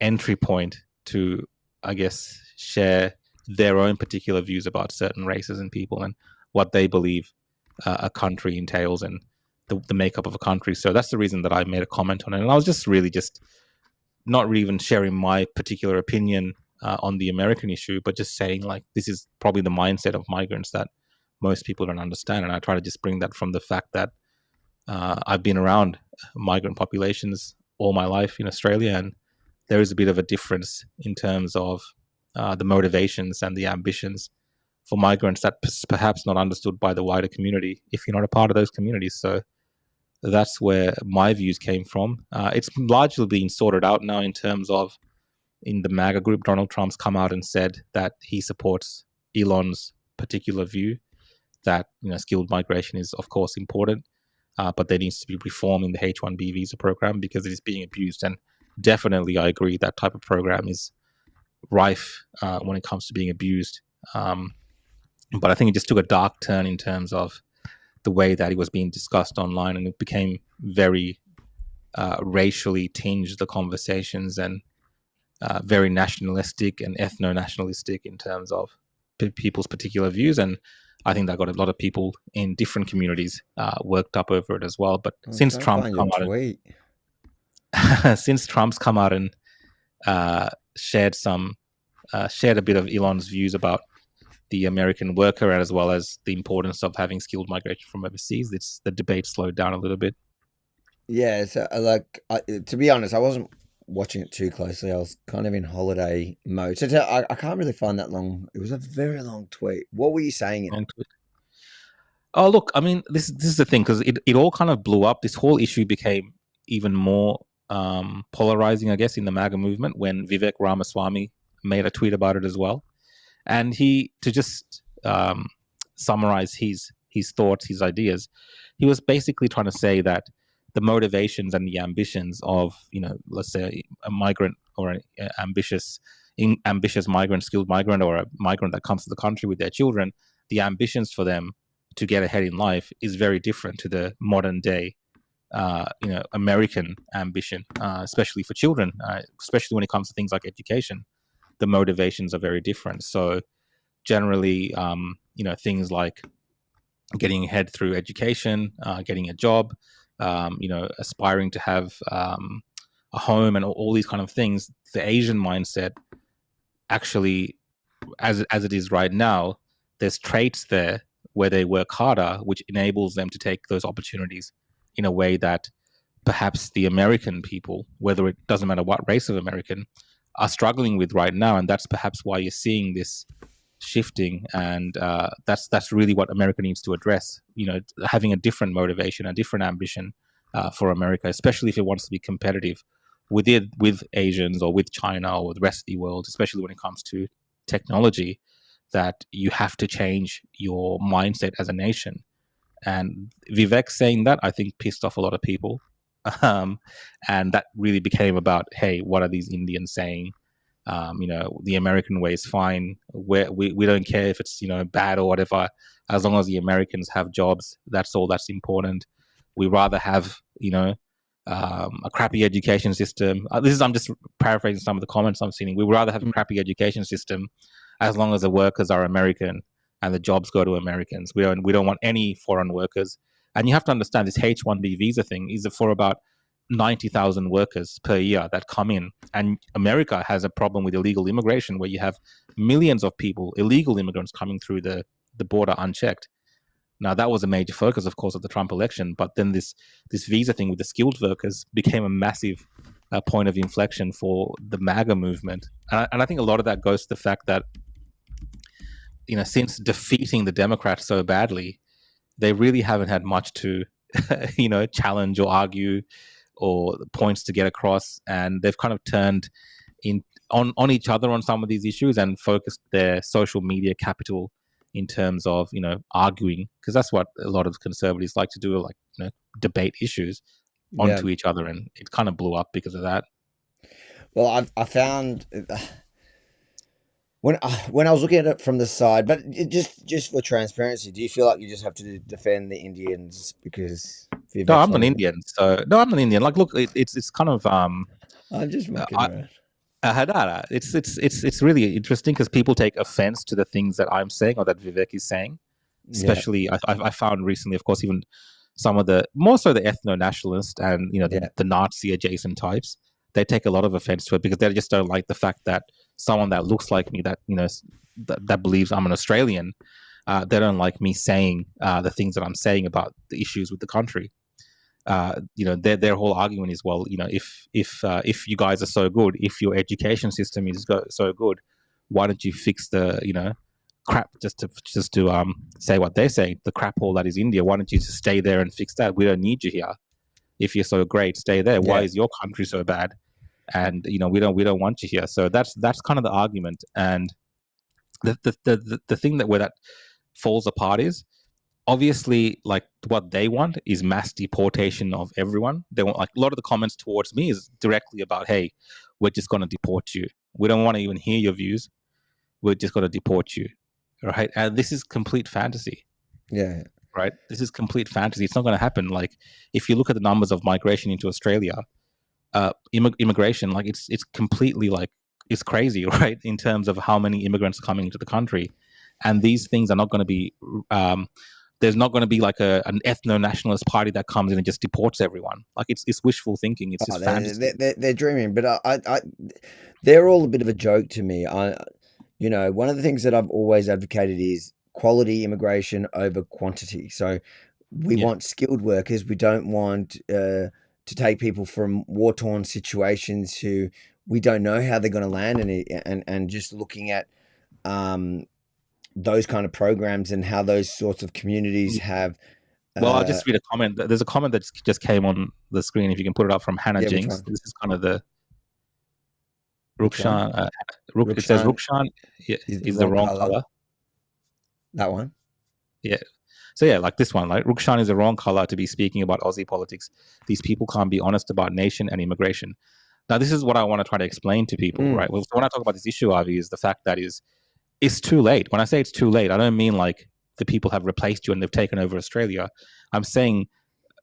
entry point to, I guess, share their own particular views about certain races and people and what they believe a country entails and the makeup of a country. So that's the reason that I made a comment on it. And I was just not even sharing my particular opinion on the American issue, but just saying, like, this is probably the mindset of migrants that most people don't understand. And I try to just bring that from the fact that I've been around migrant populations all my life in Australia, and there is a bit of a difference in terms of the motivations and the ambitions for migrants that perhaps not understood by the wider community if you're not a part of those communities. So that's where my views came from. It's largely been sorted out now in terms of, in the MAGA group, Donald Trump's come out and said that he supports Elon's particular view that skilled migration is of course important, but there needs to be reform in the H-1B visa program because it is being abused. And definitely I agree that type of program is rife when it comes to being abused. But I think it just took a dark turn in terms of the way that it was being discussed online, and it became very racially tinged, the conversations, and very nationalistic and ethno-nationalistic in terms of people's particular views. And I think that got a lot of people in different communities worked up over it as well. But since Trump's come out and shared some shared a bit of Elon's views about the American worker, as well as the importance of having skilled migration from overseas. The debate slowed down a little bit. Yeah, so to be honest, I wasn't watching it too closely. I was kind of in holiday mode. So I can't really find that long. It was a very long tweet. What were you saying in it? Oh, look, I mean, this is the thing, because it all kind of blew up. This whole issue became even more polarizing, I guess, in the MAGA movement when Vivek Ramaswamy made a tweet about it as well. And to just summarize his thoughts, his ideas, he was basically trying to say that the motivations and the ambitions of, let's say a migrant or an ambitious migrant, skilled migrant, or a migrant that comes to the country with their children, the ambitions for them to get ahead in life is very different to the modern day, American ambition, especially for children, especially when it comes to things like education. The motivations are very different. So generally, things like getting ahead through education, getting a job, aspiring to have a home, and all these kind of things. The Asian mindset, actually, as it is right now, there's traits there where they work harder, which enables them to take those opportunities in a way that perhaps the American people, whether it doesn't matter what race of American, are struggling with right now. And that's perhaps why you're seeing this shifting. And that's really what America needs to address, having a different motivation, a different ambition for America, especially if it wants to be competitive with Asians or with China or the rest of the world, especially when it comes to technology, that you have to change your mindset as a nation. And Vivek saying that, I think, pissed off a lot of people. And that really became about, hey, what are these Indians saying? The American way is fine. We don't care if it's, bad or whatever, as long as the Americans have jobs. That's all that's important. We rather have, a crappy education system. I'm just paraphrasing some of the comments I'm seeing. We would rather have a crappy education system as long as the workers are American and the jobs go to Americans. We don't want any foreign workers. And you have to understand, this H-1B visa thing is for about 90,000 workers per year that come in. And America has a problem with illegal immigration, where you have millions of people, illegal immigrants, coming through the border unchecked. Now, that was a major focus, of course, of the Trump election. But then this visa thing with the skilled workers became a massive point of inflection for the MAGA movement. And I think a lot of that goes to the fact that, since defeating the Democrats so badly, they really haven't had much to, challenge or argue or points to get across. And they've kind of turned on each other on some of these issues and focused their social media capital in terms of, arguing, because that's what a lot of conservatives like to do, like, debate issues onto each other. And it kind of blew up because of that. Well, I found... When I was looking at it from the side, but just for transparency, do you feel like you just have to defend the Indians because? No, I'm an Indian. So no, I'm an Indian. Like, look, it's kind of I'm just mucking around. It's really interesting because people take offense to the things that I'm saying or that Vivek is saying. Especially, I found recently, of course, even some of more so the ethno-nationalist and the Nazi adjacent types. They take a lot of offense to it because they just don't like the fact that someone that looks like me, that that believes I'm an Australian, they don't like me saying the things that I'm saying about the issues with the country. Their whole argument is, well, if you guys are so good, if your education system is so good, why don't you fix the crap, just to say what they're saying, the crap hole that is India? Why don't you just stay there and fix that? We don't need you here. If you're so great, stay there. Why is your country so bad? And we don't want you here. So that's kind of the argument. And the thing where that falls apart is, obviously, like, what they want is mass deportation of everyone. They want, like, a lot of the comments towards me is directly about, hey, we're just going to deport you. We don't want to even hear your views. We're just going to deport you, right? And this is complete fantasy. Yeah. Right? This is complete fantasy. It's not going to happen. Like, if you look at the numbers of migration into Australia, immigration, like, it's completely, like, it's crazy, right? In terms of how many immigrants are coming into the country. And these things are not going to be, there's not going to be like an ethno-nationalist party that comes in and just deports everyone. Like it's wishful thinking. It's just fantasy. They're dreaming, but they're all a bit of a joke to me. One of the things that I've always advocated is quality immigration over quantity. So we want skilled workers. We don't want to take people from war-torn situations who we don't know how they're going to land, and just looking at those kind of programs and how those sorts of communities have. Well, I'll just read a comment. There's a comment that just came on the screen. If you can put it up, from Hannah Jinx. This is kind of the Rukshan. It says Rukshan is the wrong color. That one? Yeah. So yeah, like this one, like Rukshan is the wrong color to be speaking about Aussie politics. These people can't be honest about nation and immigration. Now, this is what I want to try to explain to people, right? Well, so when I talk about this issue, Avi, is the fact that it's too late. When I say it's too late, I don't mean like the people have replaced you and they've taken over Australia. I'm saying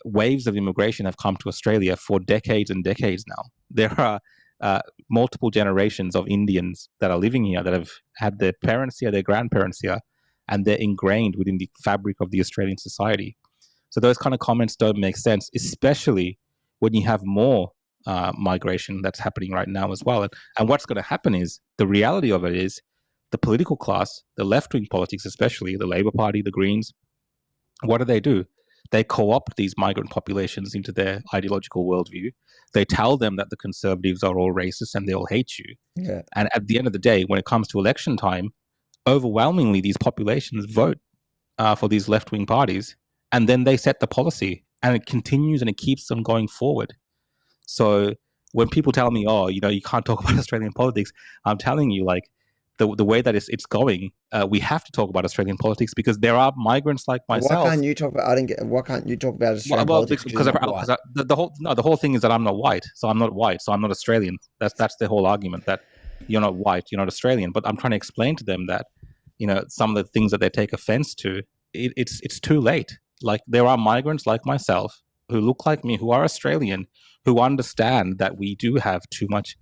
waves of immigration have come to Australia for decades and decades now. There are multiple generations of Indians that are living here, that have had their parents here, their grandparents here, and they're ingrained within the fabric of the Australian society. So those kind of comments don't make sense, especially when you have more migration that's happening right now as well. And what's going to happen is, the reality of it is, the political class, the left-wing politics, especially the Labor Party, the Greens, what do? They co-opt these migrant populations into their ideological worldview. They tell them that the Conservatives are all racist and they all hate you. Yeah. And at the end of the day, when it comes to election time, overwhelmingly these populations vote for these left-wing parties, and then they set the policy, and it continues and it keeps them going forward. So when people tell me, oh, you can't talk about Australian politics, I'm telling you, like, the way that it's going, we have to talk about Australian politics, because there are migrants like myself. Why can't you talk about? Why can't you talk about Australian politics? Because the whole thing is that I'm not white, so I'm not white, so I'm not Australian. That's the whole argument, that you're not white, you're not Australian. But I'm trying to explain to them that, some of the things that they take offense to, it's too late. Like, there are migrants like myself who look like me, who are Australian, who understand that we do have too much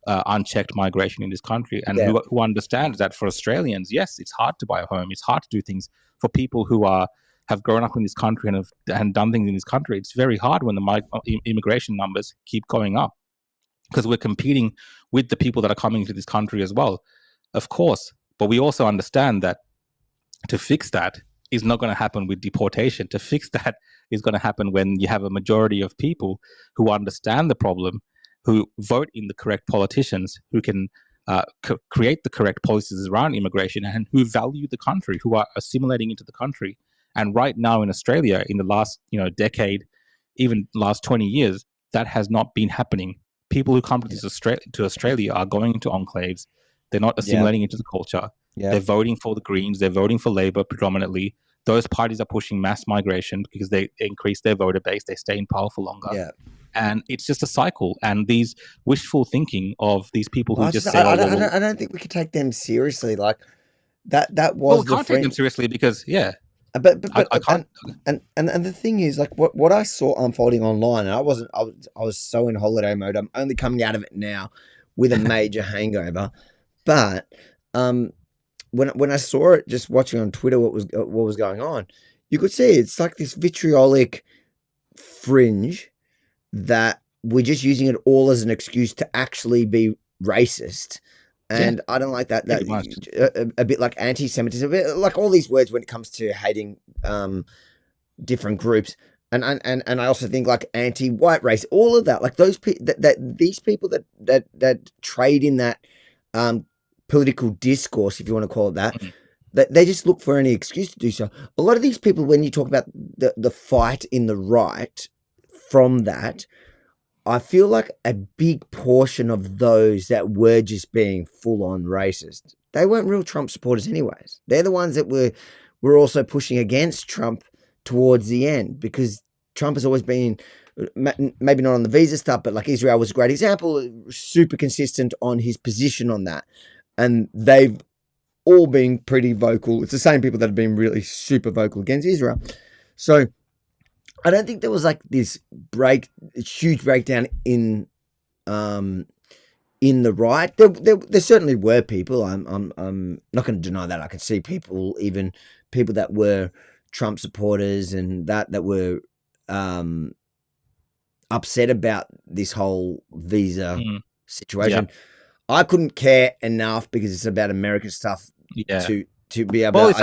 unchecked migration in this country, and who understands that for Australians, yes, it's hard to buy a home, it's hard to do things. For people who have grown up in this country and done things in this country, it's very hard when the immigration numbers keep going up, because we're competing with the people that are coming to this country as well, of course. But we also understand that to fix that is not going to happen with deportation. To fix that is going to happen when you have a majority of people who understand the problem, who vote in the correct politicians, who can create the correct policies around immigration, and who value the country, who are assimilating into the country. And right now in Australia, in the last decade, even last 20 years, that has not been happening. People who come to Australia are going into enclaves. They're not assimilating into the culture. They're voting for the Greens. They're voting for Labor predominantly. Those parties are pushing mass migration because they increase their voter base. They stay in power for longer. Yeah. And it's just a cycle. And these wishful thinking of these people who I don't think we could take them seriously. Like that was. Well, we can't take them seriously because But I can't. And the thing is, like, what I saw unfolding online, and I was so in holiday mode. I'm only coming out of it now with a major hangover. But when I saw it, just watching on Twitter what was going on, you could see it's like this vitriolic fringe that we're just using it all as an excuse to actually be racist. And I don't like that a bit like anti-Semitism, a bit like all these words when it comes to hating different groups. And I also think like anti-white race, all of that, like these people that trade in that political discourse, if you want to call it that, that they just look for any excuse to do so. A lot of these people, when you talk about the fight in the right from that, I feel like a big portion of those that were just being full-on racist, they weren't real Trump supporters anyways. They're the ones that were also pushing against Trump towards the end, because Trump has always been, maybe not on the visa stuff, but like Israel was a great example, super consistent on his position on that. And they've all been pretty vocal. It's the same people that have been really super vocal against Israel. So I don't think there was like this huge breakdown in the right. There certainly were people. I'm not going to deny that. I could see people that were Trump supporters and that were upset about this whole visa situation. I couldn't care enough because it's about American stuff to be able. Well,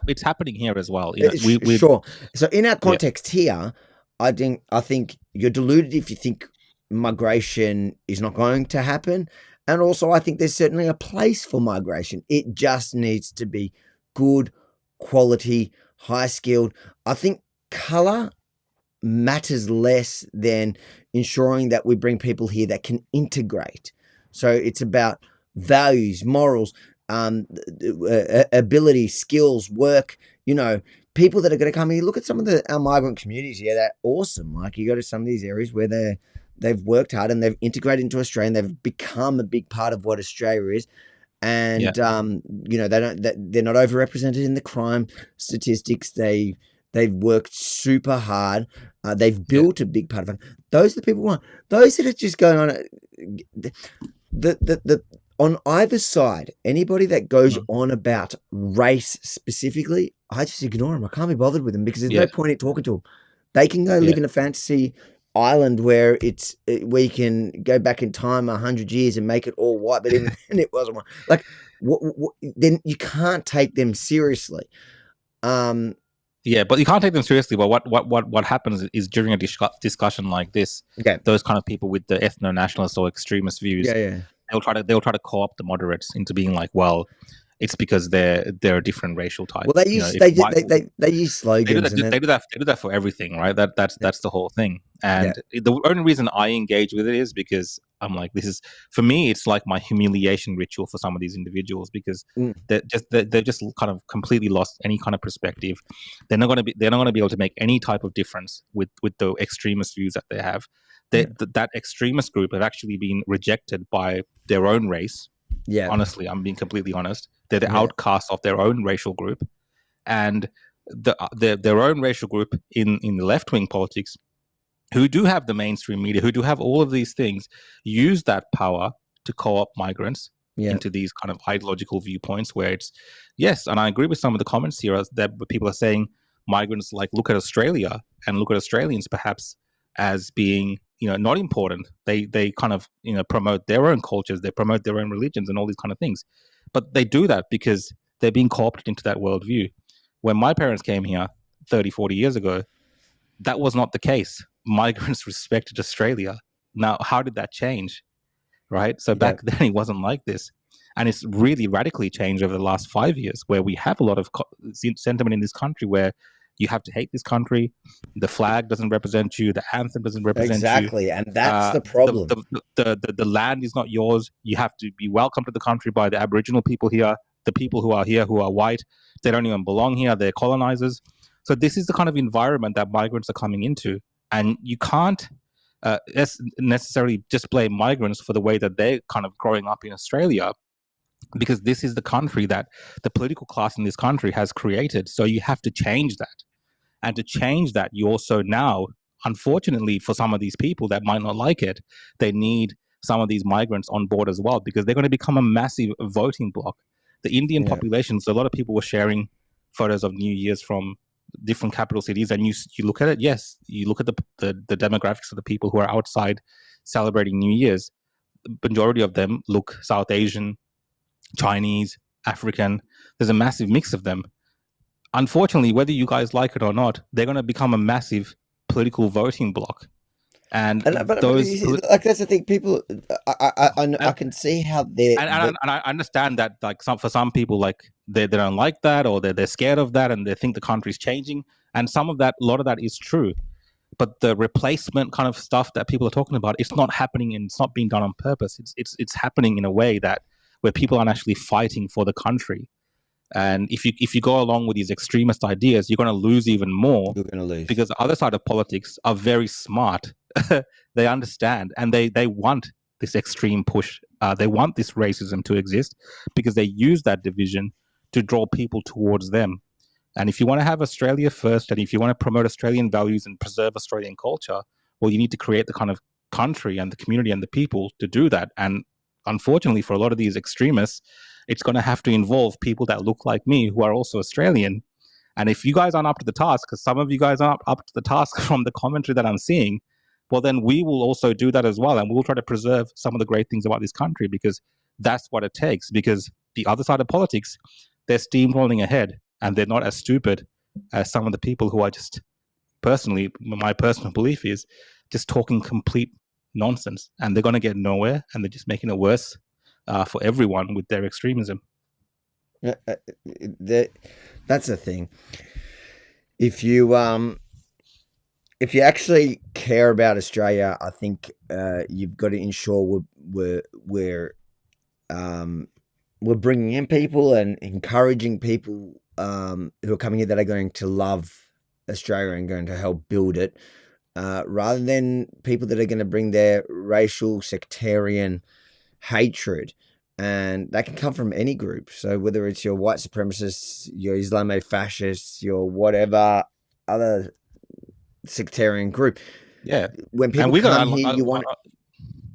it's happening here as well. You know, sure. So in our context here, I think you're deluded if you think migration is not going to happen. And also, I think there's certainly a place for migration. It just needs to be good, quality, high skilled. I think color matters less than ensuring that we bring people here that can integrate. So it's about values, morals, ability, skills, work, you know, people that are going to come here. Look at some of our migrant communities here. They're awesome. Like you go to some of these areas where they've worked hard and they've integrated into Australia and they've become a big part of what Australia is. And, you know, they're not overrepresented in the crime statistics. They've worked super hard. They've built a big part of it. Those are the people we want. Those that are just going on on either side, anybody that goes on about race specifically, I just ignore them. I can't be bothered with them because there's no point in talking to them. They can go live in a fantasy island where we can go back in time 100 years and make it all white, but even then it wasn't white. Like, then you can't take them seriously. Yeah, but you can't take them seriously. But what happens is during a discussion like this, those kind of people with the ethno-nationalist or extremist views, they'll try to co-opt the moderates into being like, well, it's because they're a different racial type. Well, they use slogans. They do that for everything, right? That's the whole thing. And the only reason I engage with it is because I'm like, this is, for me, it's like my humiliation ritual for some of these individuals because they've just kind of completely lost any kind of perspective. They're not going to be able to make any type of difference with the extremist views that they have. That extremist group have actually been rejected by their own race. Yeah, honestly, I'm being completely honest. They're the outcasts of their own racial group, and their own racial group in the left wing politics, who do have the mainstream media, who do have all of these things, use that power to co-opt migrants into these kind of ideological viewpoints. Where it's and I agree with some of the comments here that people are saying migrants like look at Australia and look at Australians perhaps as being not important. They kind of promote their own cultures, they promote their own religions and all these kind of things, but they do that because they're being co-opted into that worldview. When my parents came here 30-40 years ago, that was not the case. Migrants respected Australia. Now how did that change, right? So back then it wasn't like this, and it's really radically changed over the last 5 years, where we have a lot of sentiment in this country where you have to hate this country. The flag doesn't represent you. The anthem doesn't represent you. Exactly, and that's the problem. The land is not yours. You have to be welcomed to the country by the Aboriginal people here. The people who are here, who are white, they don't even belong here. They're colonizers. So this is the kind of environment that migrants are coming into. And you can't necessarily just blame migrants for the way that they're kind of growing up in Australia, because this is the country that the political class in this country has created. So you have to change that. And to change that, you also now, unfortunately for some of these people that might not like it, they need some of these migrants on board as well, because they're going to become a massive voting bloc. The Indian population, so a lot of people were sharing photos of New Year's from different capital cities, and you look at it, you look at the demographics of the people who are outside celebrating New Year's. The majority of them look South Asian, Chinese, African. There's a massive mix of them. Unfortunately, whether you guys like it or not, they're going to become a massive political voting bloc. And those, like, that's the thing. People, I can see how they. And I understand that, like, for some people, like they don't like that, or they're scared of that, and they think the country's changing. And a lot of that is true. But the replacement kind of stuff that people are talking about, it's not happening, and it's not being done on purpose. It's happening in a way that where people aren't actually fighting for the country. And if you go along with these extremist ideas, you're going to lose even more. You're going to lose, because the other side of politics are very smart. They understand, and they want this extreme push. They want this racism to exist because they use that division to draw people towards them. And if you want to have Australia first, and if you want to promote Australian values and preserve Australian culture, well, you need to create the kind of country and the community and the people to do that. And unfortunately, for a lot of these extremists, it's going to have to involve people that look like me, who are also Australian, And if you guys aren't up to the task, because some of you guys aren't up to the task from the commentary that I'm seeing, well, then we will also do that as well. And we'll try to preserve some of the great things about this country, because that's what it takes. Because the other side of politics, they're steamrolling ahead, and they're not as stupid as some of the people who are just, personally, my personal belief is just talking complete nonsense, and they're going to get nowhere, and they're just making it worse for everyone with their extremism. That's the thing. If you actually care about Australia, I think you've got to ensure we're bringing in people and encouraging people who are coming here that are going to love Australia and going to help build it, rather than people that are going to bring their racial, sectarian hatred. And that can come from any group. So whether it's your white supremacists, your Islamo-fascists, your whatever other sectarian group. Yeah. When people come here, you want...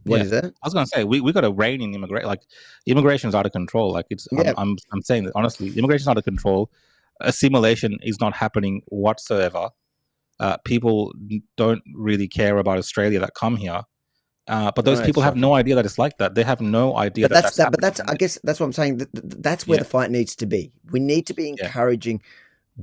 What is that? I was going to say, we got a rein in immigration. Like, immigration is out of control. Like, it's, I'm saying that honestly, immigration is out of control. Assimilation is not happening whatsoever. People don't really care about Australia that come here. But those people have no idea that it's like that. They have no idea that's But that's I guess that's what I'm saying. That's where the fight needs to be. We need to be encouraging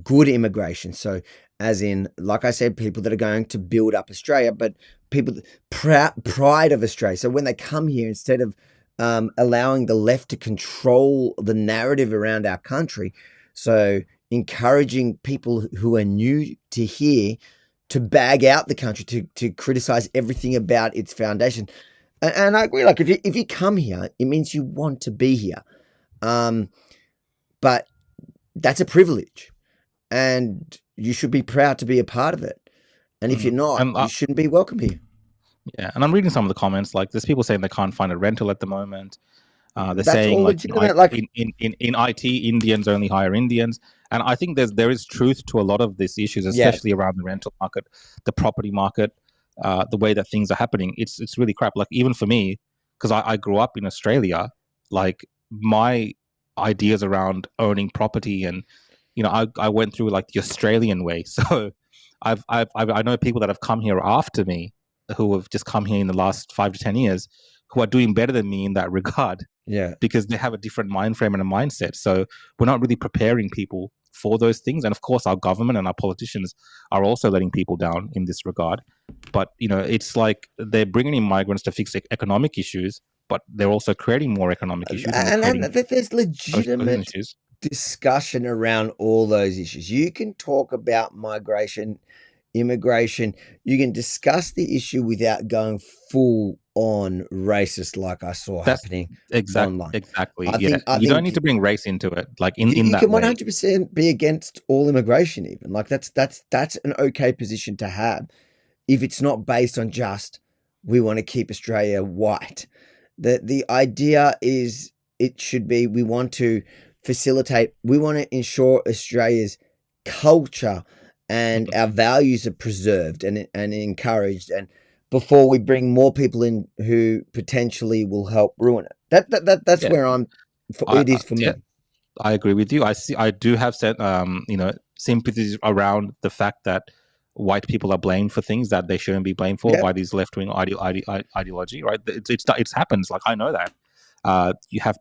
good immigration. So, as in, like I said, people that are going to build up Australia, but people pride of Australia. So when they come here, instead of allowing the left to control the narrative around our country, so encouraging people who are new to here to bag out the country, to criticize everything about its foundation. And I agree, like if you come here, it means you want to be here. But that's a privilege, and you should be proud to be a part of it. And if you're not, you shouldn't be welcome here. Yeah, and I'm reading some of the comments. Like, there's people saying they can't find a rental at the moment. They're saying like in IT, Indians only hire Indians, and I think there is truth to a lot of these issues, especially around the rental market, the property market, the way that things are happening. It's really crap. Like, even for me, because I grew up in Australia, like, my ideas around owning property, and I went through like the Australian way. So I know people that have come here after me, who have just come here in the last 5 to 10 years, who are doing better than me in that regard. Yeah. Because they have a different mind frame and a mindset. So we're not really preparing people for those things. And of course, our government and our politicians are also letting people down in this regard. But, it's like they're bringing in migrants to fix economic issues, but they're also creating more economic issues. And there's legitimate discussion around all those issues. You can talk about migration, immigration. You can discuss the issue without going full on racist, like I saw happening online. Exactly. You don't need to bring race into it. Like in that way. You can 100% be against all immigration. Even like that's an okay position to have, if it's not based on just we want to keep Australia white. The idea is it should be we want to facilitate. We want to ensure Australia's culture and our values are preserved and encouraged, and before we bring more people in who potentially will help ruin it. That's where it is for me. I agree with you. I do have set sympathies around the fact that white people are blamed for things that they shouldn't be blamed for by these left-wing ideology, right? It happens. Like, I know that. You have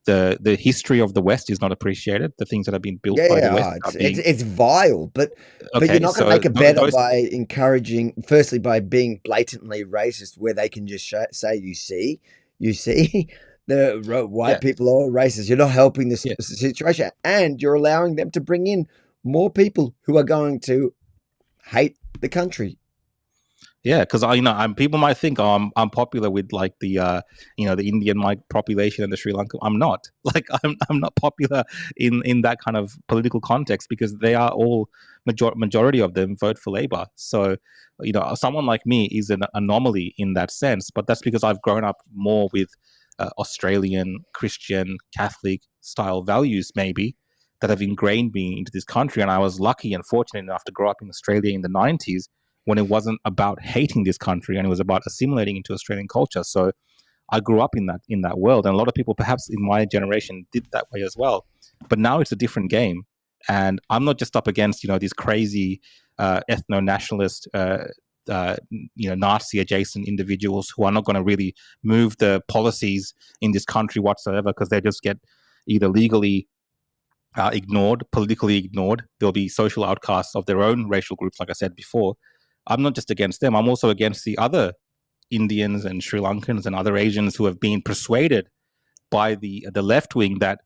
the history of the West is not appreciated. The things that have been built by the West it's vile, but you're not going to make it better by encouraging, firstly, by being blatantly racist, where they can just say, you see, the white people are all racist. You're not helping this situation, and you're allowing them to bring in more people who are going to hate the country. Yeah, because people might think, I'm popular with like the the Indian population and the Sri Lanka. I'm not. Like, I'm not popular in that kind of political context, because they are all majority of them vote for Labor. So someone like me is an anomaly in that sense. But that's because I've grown up more with Australian Christian Catholic style values, maybe, that have ingrained me into this country. And I was lucky and fortunate enough to grow up in Australia in the 90s, when it wasn't about hating this country and it was about assimilating into Australian culture. So I grew up in that world, and a lot of people perhaps in my generation did that way as well. But now it's a different game, And I'm not just up against, these crazy ethno-nationalist, Nazi-adjacent individuals who are not going to really move the policies in this country whatsoever, because they just get either legally ignored, politically ignored. There'll be social outcasts of their own racial groups, like I said before. I'm not just against them. I'm also against the other Indians and Sri Lankans and other Asians who have been persuaded by the left wing that,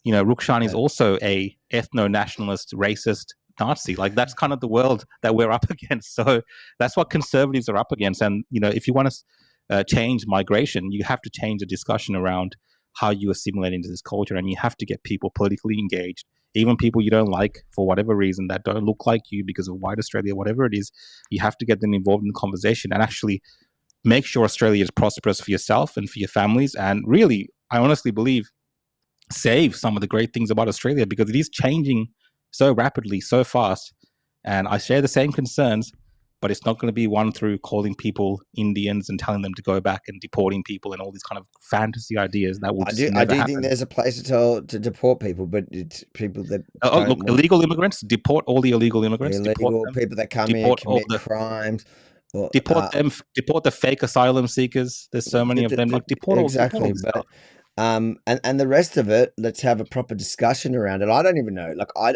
Rukshan is also a ethno-nationalist, racist Nazi. Like, that's kind of the world that we're up against. So that's what conservatives are up against. And, if you want to change migration, you have to change the discussion around how you assimilate into this culture, and you have to get people politically engaged, even people you don't like for whatever reason, that don't look like you because of white Australia, whatever it is. You have to get them involved in the conversation and actually make sure Australia is prosperous for yourself and for your families. And really, I honestly believe, save some of the great things about Australia, because it is changing so rapidly, so fast. And I share the same concerns, but it's not going to be one through calling people Indians and telling them to go back and deporting people and all these kind of fantasy ideas that will I do think there's a place to deport people, but it's people that illegal immigrants, deport all the illegal immigrants, illegal people that come in, commit crimes. Deport them, deport the fake asylum seekers. There's so many of them. Like, deport exactly, all and the rest of it, let's have a proper discussion around it. I don't even know. Like, I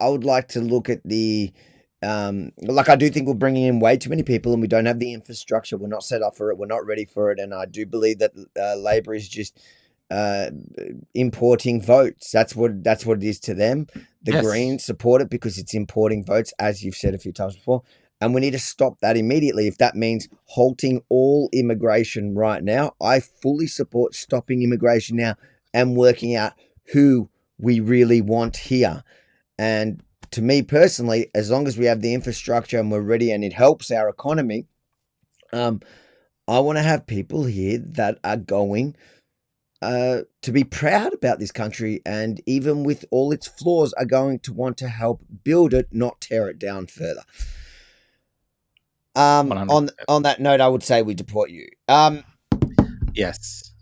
would like to look at the, I do think we're bringing in way too many people, and we don't have the infrastructure. We're not set up for it. We're not ready for it. And I do believe that Labor is just importing votes. That's what it is to them. The Greens support it because it's importing votes, as you've said a few times before. And we need to stop that immediately. If that means halting all immigration right now, I fully support stopping immigration now and working out who we really want here. And to me personally, as long as we have the infrastructure and we're ready and it helps our economy, I want to have people here that are going to be proud about this country, and even with all its flaws, are going to want to help build it, not tear it down further. On that note, I would say we deport you. Yes,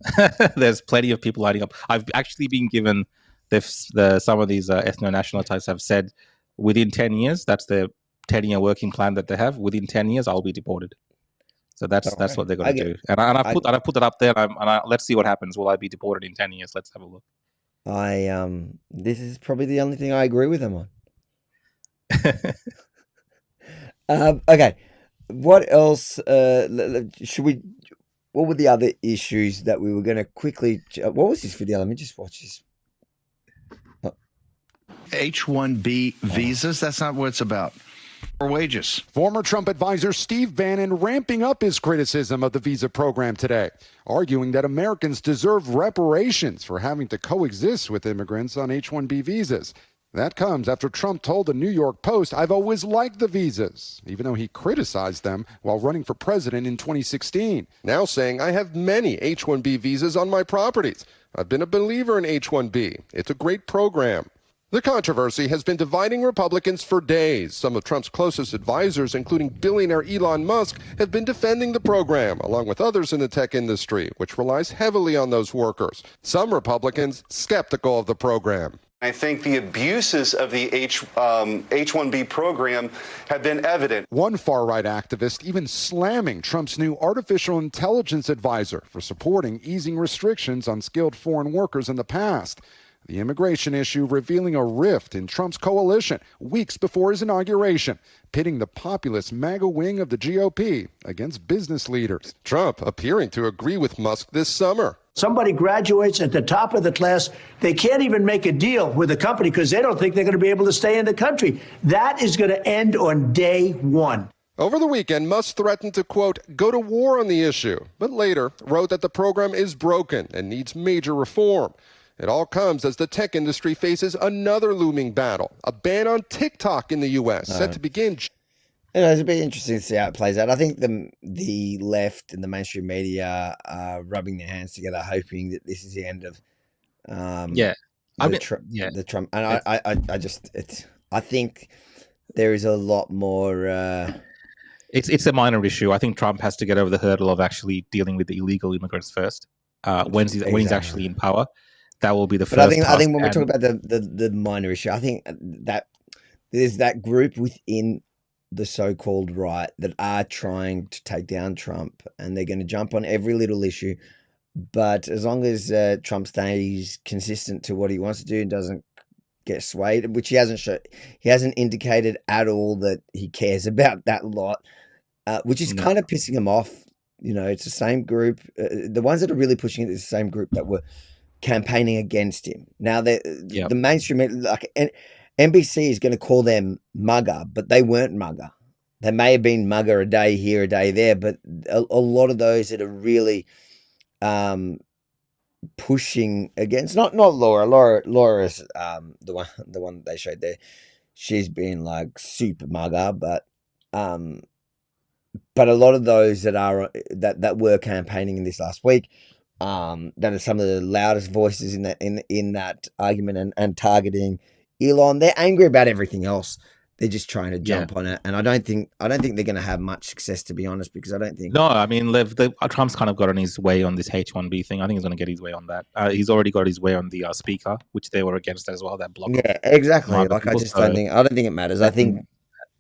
there's plenty of people lining up. I've actually been given some of these ethno-nationalists have said within 10 years, that's the 10-year working plan that they have. Within 10 years, I'll be deported. So that's what they're going to do. And I put that up there. Let's see what happens. Will I be deported in 10 years? Let's have a look. This is probably the only thing I agree with them on. Okay. What else what were the other issues that we were going to quickly, what was this video? Let me just watch this. H-1B visas, that's not what it's about. Or wages. Former Trump advisor Steve Bannon ramping up his criticism of the visa program today, arguing that Americans deserve reparations for having to coexist with immigrants on H-1B visas. That comes after Trump told the New York Post, "I've always liked the visas," even though he criticized them while running for president in 2016. Now saying, "I have many H-1B visas on my properties. I've been a believer in H-1B. It's a great program." The controversy has been dividing Republicans for days. Some of Trump's closest advisors, including billionaire Elon Musk, have been defending the program, along with others in the tech industry, which relies heavily on those workers. Some Republicans skeptical of the program. I think the abuses of the H-1B program have been evident. One far-right activist even slamming Trump's new artificial intelligence advisor for supporting easing restrictions on skilled foreign workers in the past. The immigration issue revealing a rift in Trump's coalition weeks before his inauguration, pitting the populist MAGA wing of the GOP against business leaders. Trump appearing to agree with Musk this summer. Somebody graduates at the top of the class, they can't even make a deal with a company because they don't think they're going to be able to stay in the country. That is going to end on day one. Over the weekend, Musk threatened to, quote, go to war on the issue, but later wrote that the program is broken and needs major reform. It all comes as the tech industry faces another looming battle, a ban on TikTok in the U.S. set to begin. It'll be interesting to see how it plays out. I think the left and the mainstream media are rubbing their hands together, hoping that this is the end of the Trump. And I think there is a lot more. It's a minor issue. I think Trump has to get over the hurdle of actually dealing with the illegal immigrants first. When he's actually in power, that will be the But first. I think when we talk about the minor issue, I think that there's that group within the so-called right that are trying to take down Trump, and they're going to jump on every little issue. But as long as Trump stays consistent to what he wants to do and doesn't get swayed, which he hasn't indicated at all that he cares about that lot, which is kind of pissing him off. You know, it's the same group. The ones that are really pushing it is the same group that were campaigning against him. Now, the mainstream, like NBC, is going to call them MAGA, but they weren't MAGA. They may have been MAGA a day here, a day there, but a lot of those that are really pushing against not Laura's the one they showed there. She's been like super MAGA, but a lot of those that are that were campaigning in this last week, that are some of the loudest voices in that argument and targeting Elon. They're angry about everything else. They're just trying to jump on it, and I don't think they're going to have much success, to be honest, because I don't think. No, I mean, Trump's kind of got on his way on this H1B thing. I think he's going to get his way on that. He's already got his way on the speaker, which they were against as well. That block. Yeah, exactly. Like I just don't think. I don't think it matters. I think,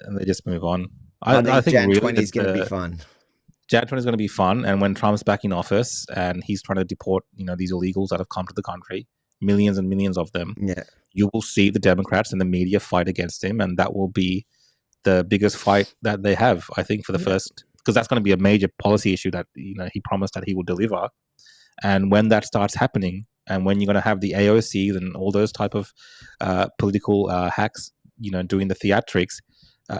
and they just move on. I think Jan really 20 is going to be fun. Jan 20 is going to be fun, and when Trump's back in office and he's trying to deport, these illegals that have come to the country, millions and millions of them. Yeah. You will see the Democrats and the media fight against him, and that will be the biggest fight that they have, I think, for the first, because that's going to be a major policy issue that he promised that he will deliver. And when that starts happening, and when you're going to have the AOC and all those type of political hacks, doing the theatrics,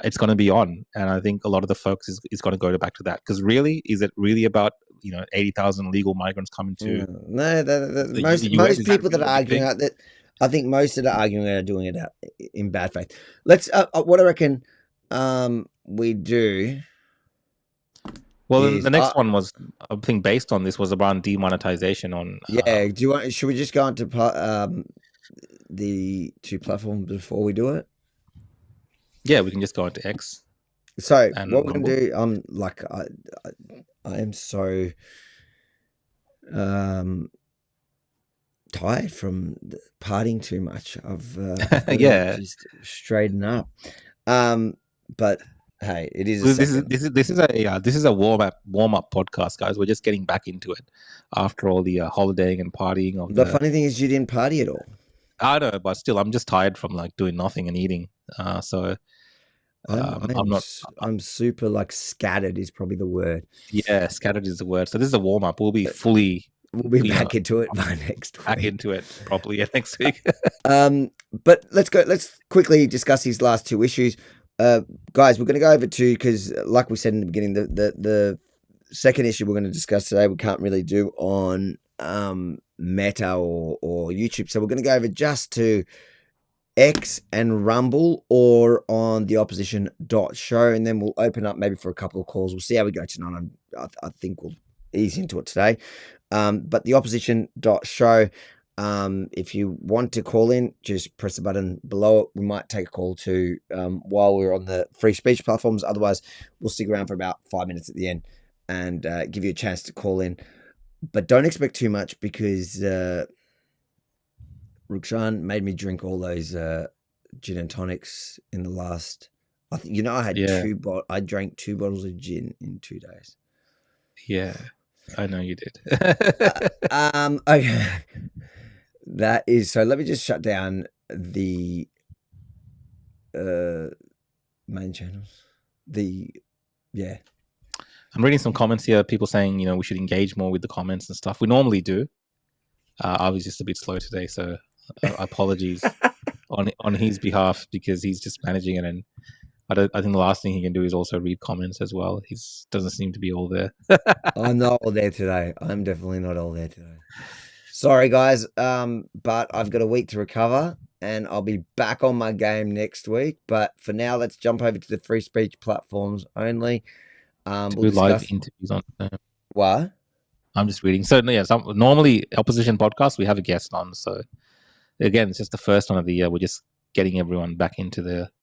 it's going to be on. And I think a lot of the focus is going to go back to that, because really, is it really about 80,000 legal migrants coming to? No, most people that are arguing out that. I think most of the arguing are doing it in bad faith. Let's. What I reckon we do. Well, the next one was, I think, based on this, was around demonetization on. Yeah. Do you want? Should we just go into the two platforms before we do it? Yeah, we can just go into X. So what we're gonna do? I am so. Tired from partying too much. I've just straighten up. But hey, it is. This is a warm up podcast, guys. We're just getting back into it after all the holidaying and partying. The funny thing is, you didn't party at all. I know, but still, I'm just tired from doing nothing and eating. So I'm super scattered is probably the word. Yeah, scattered is the word. So this is a warm up. We'll be fully. We'll be back into it by next week. Back into it properly next week. But let's go. Let's quickly discuss these last two issues, guys. We're going to go over to, because, like we said in the beginning, the second issue we're going to discuss today we can't really do on Meta or YouTube, so we're going to go over just to X and Rumble, or on the opposition.show, and then we'll open up maybe for a couple of calls. We'll see how we go tonight. I think we'll ease into it today. But the opposition.show, if you want to call in, just press the button below it. We might take a call too while we're on the free speech platforms. Otherwise, we'll stick around for about 5 minutes at the end and give you a chance to call in. But don't expect too much, because Rukshan made me drink all those gin and tonics in the last. I had I drank 2 bottles of gin in 2 days. Yeah. I know you did. Okay. That is, so let me just shut down the main channels. I'm reading some comments here, people saying, we should engage more with the comments and stuff. We normally do. I was just a bit slow today, so apologies on his behalf, because he's just managing it, and I think the last thing he can do is also read comments as well. He doesn't seem to be all there. I'm not all there today. I'm definitely not all there today. Sorry, guys. But I've got a week to recover, and I'll be back on my game next week. But for now, let's jump over to the free speech platforms only. We'll do live interviews on them. What? I'm just reading. So normally opposition podcasts, we have a guest on. So again, it's just the first one of the year. We're just getting everyone back into the